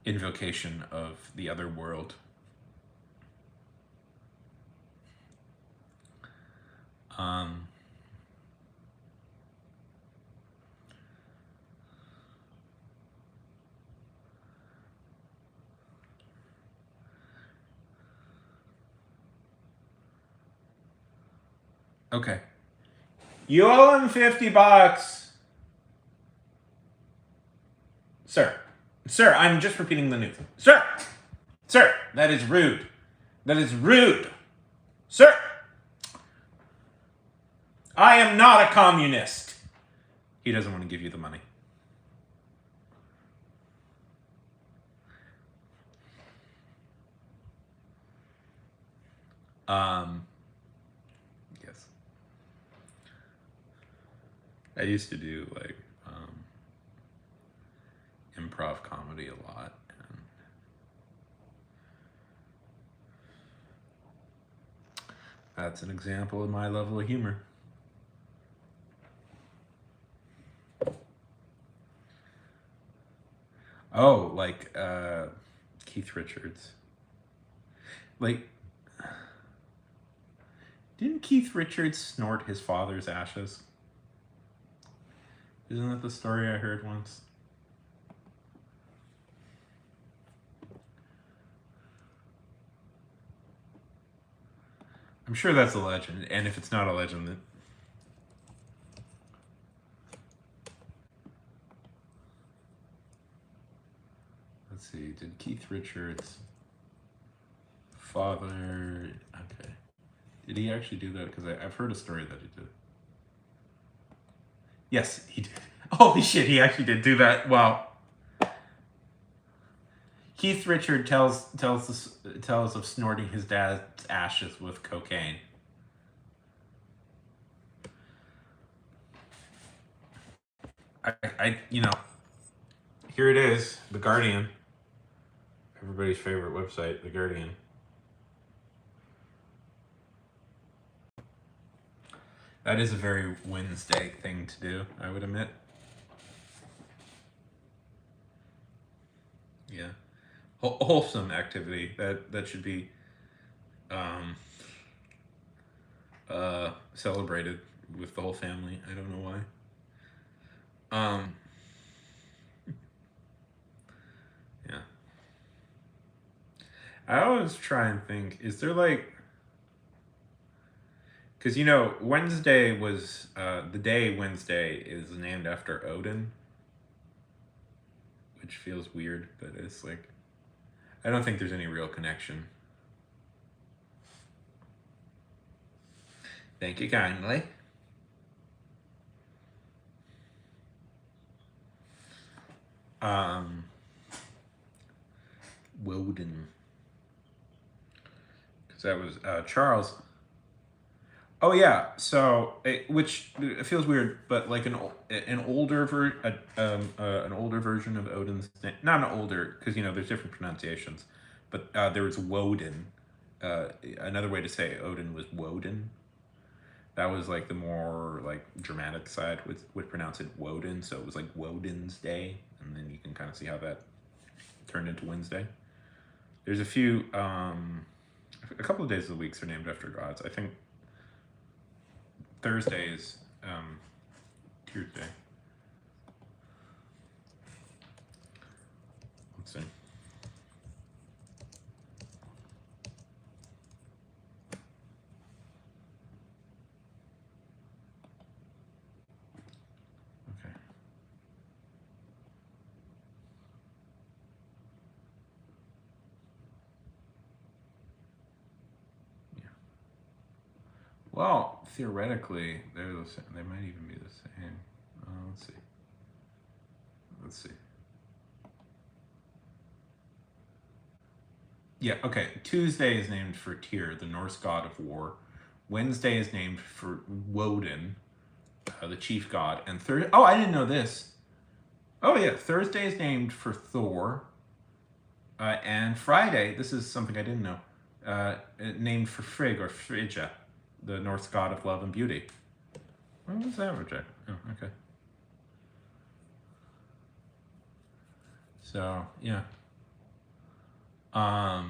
invocation of the other world. Okay. You owe him $50. Sir, I'm just repeating the news. Sir, that is rude. That is rude. Sir, I am not a communist. He doesn't want to give you the money. Yes. I used to do like improv comedy a lot. And that's an example of my level of humor. Oh, like Keith Richards. Like, didn't Keith Richards snort his father's ashes? Isn't that the story I heard once? I'm sure that's a legend, and if it's not a legend, then... Let's see, did Keith Richards' father... Okay. Did he actually do that? Because I've heard a story that he did. Yes, he did. Holy shit, he actually did do that. Wow. Keith Richards tells of snorting his dad's ashes with cocaine. Here it is, The Guardian. Everybody's favorite website, The Guardian. That is a very Wednesday thing to do, I would admit. Yeah. Wholesome activity. That should be um, celebrated with the whole family. I don't know why. Yeah. I always try and think, is there like, because Wednesday was the day Wednesday is named after Odin, which feels weird, but it's like I don't think there's any real connection. Thank you kindly. Woden, because that was Charles. Oh yeah, so which it feels weird, but like an older an older version of Odin's name, not an older, because there's different pronunciations, but there was Woden. Another way to say Odin was Woden. That was like the more like dramatic side would pronounce it Woden, so it was like Woden's Day, and then you can kind of see how that turned into Wednesday. There's a couple of days of the weeks are named after gods. I think Thursday is Tuesday. Let's see. Okay. Yeah. Well, theoretically, they might even be the same. Let's see. Let's see. Yeah, okay. Tuesday is named for Tyr, the Norse god of war. Wednesday is named for Woden, the chief god. And Thursday, oh, I didn't know this. Oh, yeah, Thursday is named for Thor. And Friday, this is something I didn't know, named for Frigg or Frigga, the Norse god of love and beauty. What was that, Reject? Oh, okay. So, yeah. I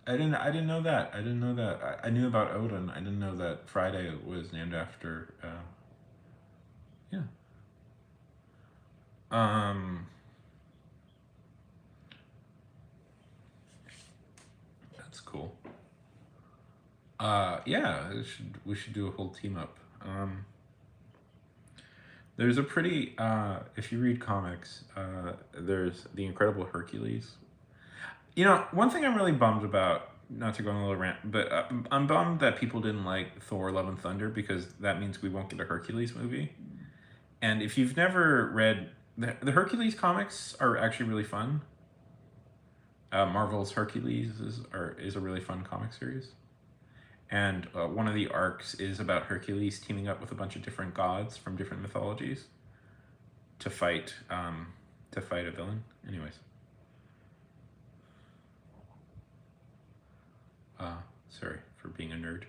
didn't know that. I didn't know that. I knew about Odin. I didn't know that Friday was named after. Yeah. That's cool. Yeah. We should do a whole team up. There's a pretty. If you read comics, there's the Incredible Hercules. One thing I'm really bummed about, not to go on a little rant, but I'm bummed that people didn't like Thor: Love and Thunder, because that means we won't get a Hercules movie. And if you've never read the Hercules comics, are actually really fun. Marvel's Hercules is a really fun comic series, and one of the arcs is about Hercules teaming up with a bunch of different gods from different mythologies to fight a villain. Anyways. Sorry for being a nerd.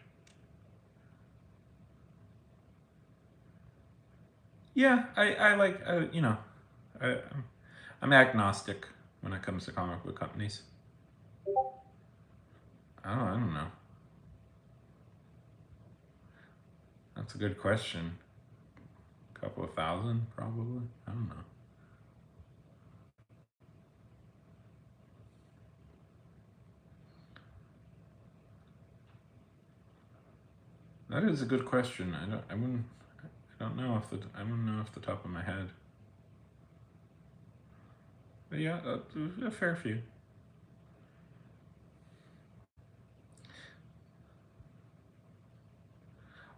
Yeah, I like, I'm agnostic when it comes to comic book companies. I don't know. That's a good question. A couple of thousand, probably. I don't know. That is a good question. I don't know off the top of my head. But yeah, a fair few.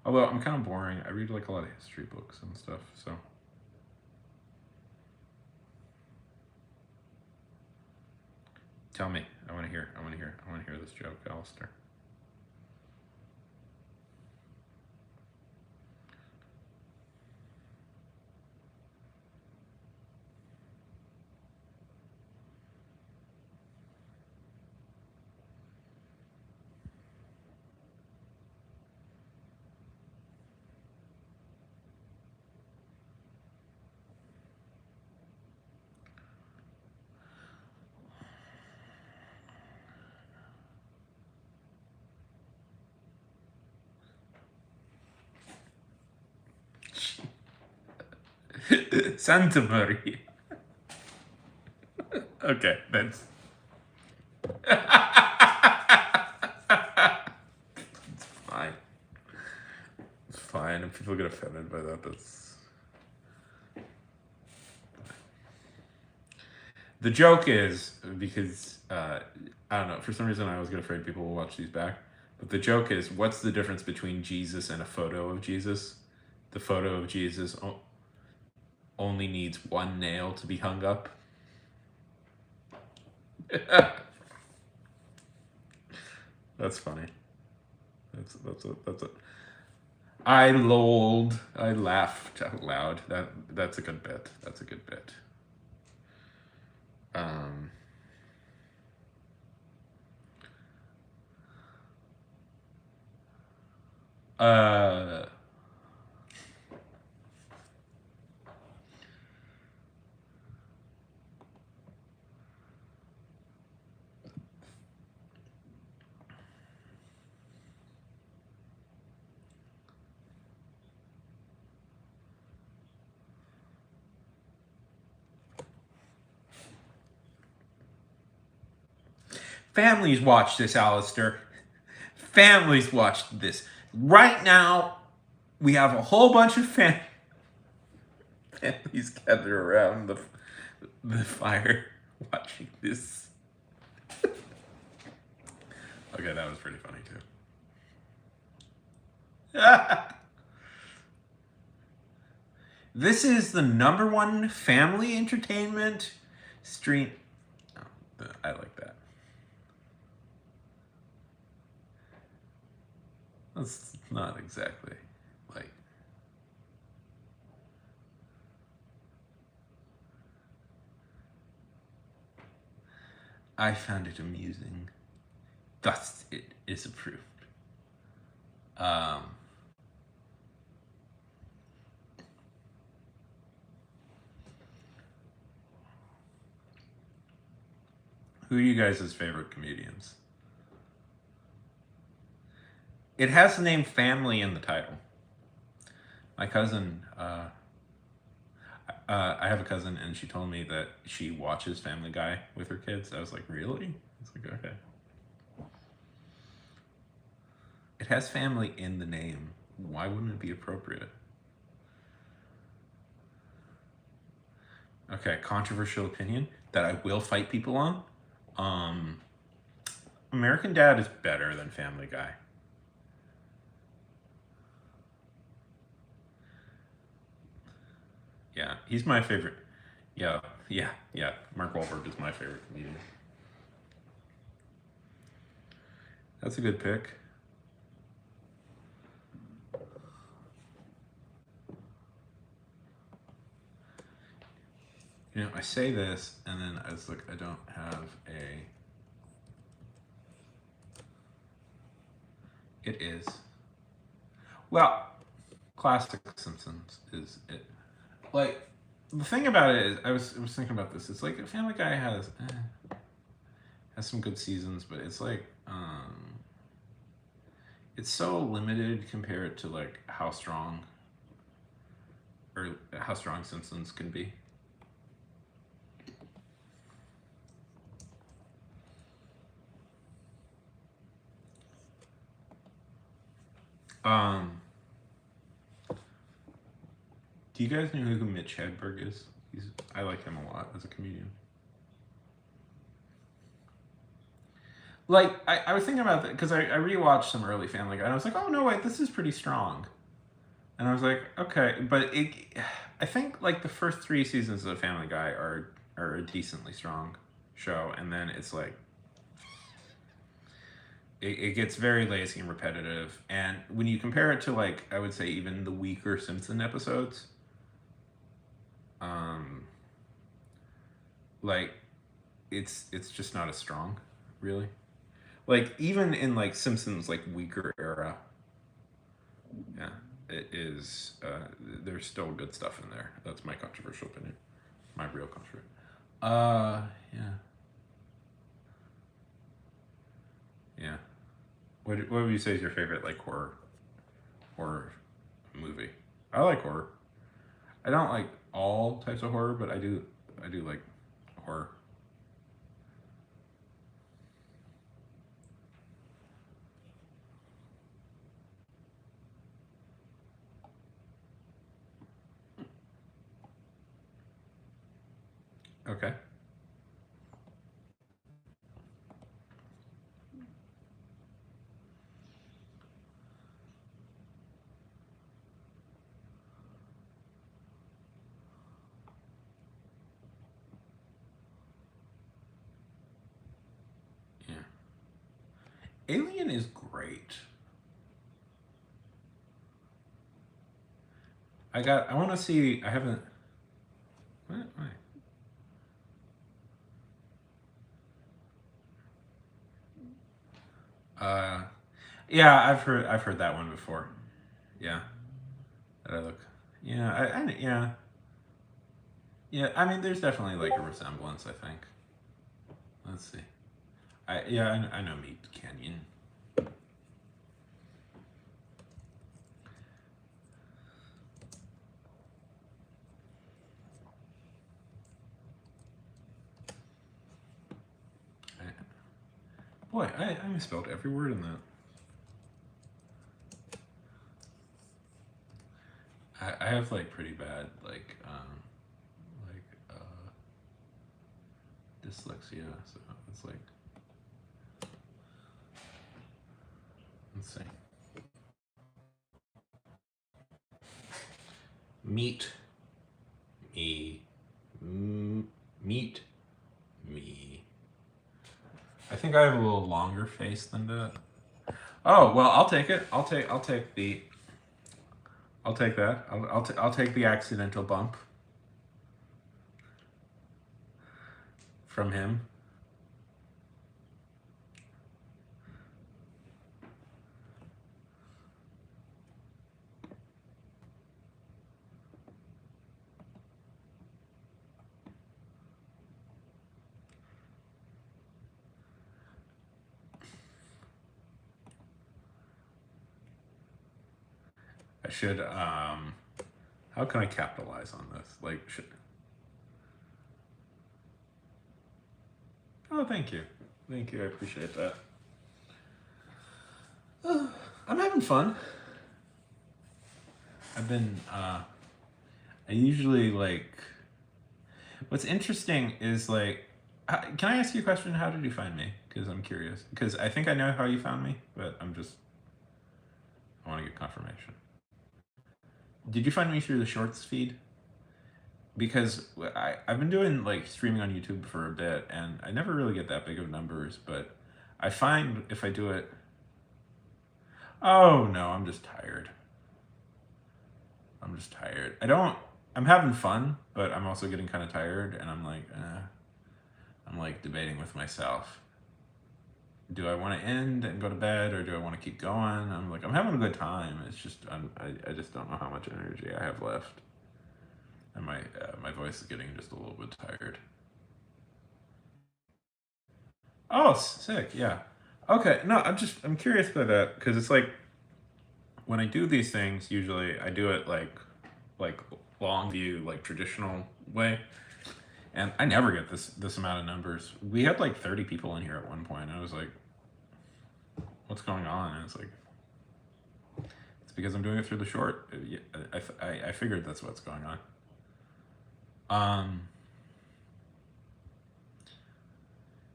Although I'm kind of boring. I read like a lot of history books and stuff, so. Tell me. I want to hear this joke, Alistair. Santa Maria. Okay, that's... It's fine. It's fine. If people get offended by that, that's... The joke is, because, I don't know, for some reason I always get afraid people will watch these back. But the joke is, what's the difference between Jesus and a photo of Jesus? The photo of Jesus only needs one nail to be hung up. That's funny. That's a. I lolled. I laughed out loud. That's a good bit. That's a good bit. Um. Uh. Families watch this, Alistair. Families watch this. Right now, we have a whole bunch of families gathered around the fire watching this. Okay, that was pretty funny too. This is the #1 family entertainment stream. Oh, I like that. That's not exactly like... I found it amusing. Thus, it is approved. Who are you guys' favorite comedians? It has the name family in the title. My cousin, I have a cousin, and she told me that she watches Family Guy with her kids. I was like, really? I was like, okay. It has family in the name. Why wouldn't it be appropriate? Okay, controversial opinion that I will fight people on. American Dad is better than Family Guy. Yeah, he's my favorite. Yeah. Mark Wahlberg is my favorite comedian. That's a good pick. You know, I say this, and then I was like, I don't have a... It is. Well, classic Simpsons is it. Like, the thing about it is, I was thinking about this. It's like Family Guy has some good seasons, but it's like it's so limited compared to like how strong Simpsons can be. Do you guys know who Mitch Hedberg is? I like him a lot as a comedian. Like, I was thinking about that because I rewatched some early Family Guy, and I was like, oh no, wait, this is pretty strong. And I was like, okay, but I think like the first 3 seasons of Family Guy are a decently strong show, and then it's like it gets very lazy and repetitive. And when you compare it to like, I would say even the weaker Simpson episodes, like it's just not as strong, really. Like even in like Simpsons like weaker era, yeah, it is. There's still good stuff in there. That's my controversial opinion. My real controversial. Yeah. Yeah. What would you say is your favorite like horror movie? I like horror. I don't like all types of horror, but I do like horror. Okay. Yeah. Alien is great. I want to see. I haven't. What? Why? Yeah, I've heard that one before. Yeah, that I look. Yeah, yeah, yeah. I mean, there's definitely like a resemblance. I think. Let's see. I know Meat Canyon. Boy, I misspelled every word in that. I have like pretty bad like dyslexia, so it's like, let's see. Meet me. Meet me. I think I have a little longer face than that. Oh well, I'll take it. I'll take the. I'll take that. I'll take the accidental bump from him. I should. How can I capitalize on this? Like, should. Oh, thank you. Thank you. I appreciate that. I'm having fun. I've been. I usually like. What's interesting is like. Can I ask you a question? How did you find me? Because I'm curious. Because I think I know how you found me, but I'm just. I want to get confirmation. Did you find me through the shorts feed? Because I've been doing like streaming on YouTube for a bit, and I never really get that big of numbers, but I find if I do it. Oh no, I'm just tired. I'm just tired. I'm having fun, but I'm also getting kind of tired, and I'm like debating with myself. Do I want to end and go to bed, or do I want to keep going? I'm like, I'm having a good time. It's just I just don't know how much energy I have left, and my voice is getting just a little bit tired. Oh, sick. Yeah. Okay. No, I'm curious about that because it's like when I do these things, usually I do it like long view, like traditional way, and I never get this amount of numbers. We had like 30 people in here at one point. I was like, what's going on? And it's like, it's because I'm doing it through the short. I figured that's what's going on.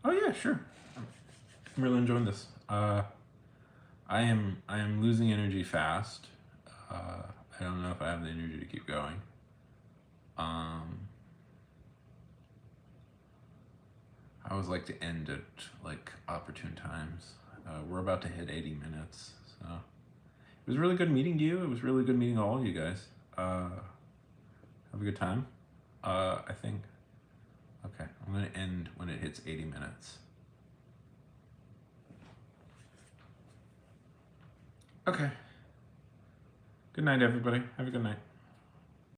Oh yeah, sure. I'm really enjoying this. I am losing energy fast. I don't know if I have the energy to keep going. I always like to end at like opportune times. We're about to hit 80 minutes, so it was really good meeting you. It was really good meeting all of you guys. Have a good time. I think. Okay, I'm gonna end when it hits 80 minutes. Okay. Good night, everybody. Have a good night.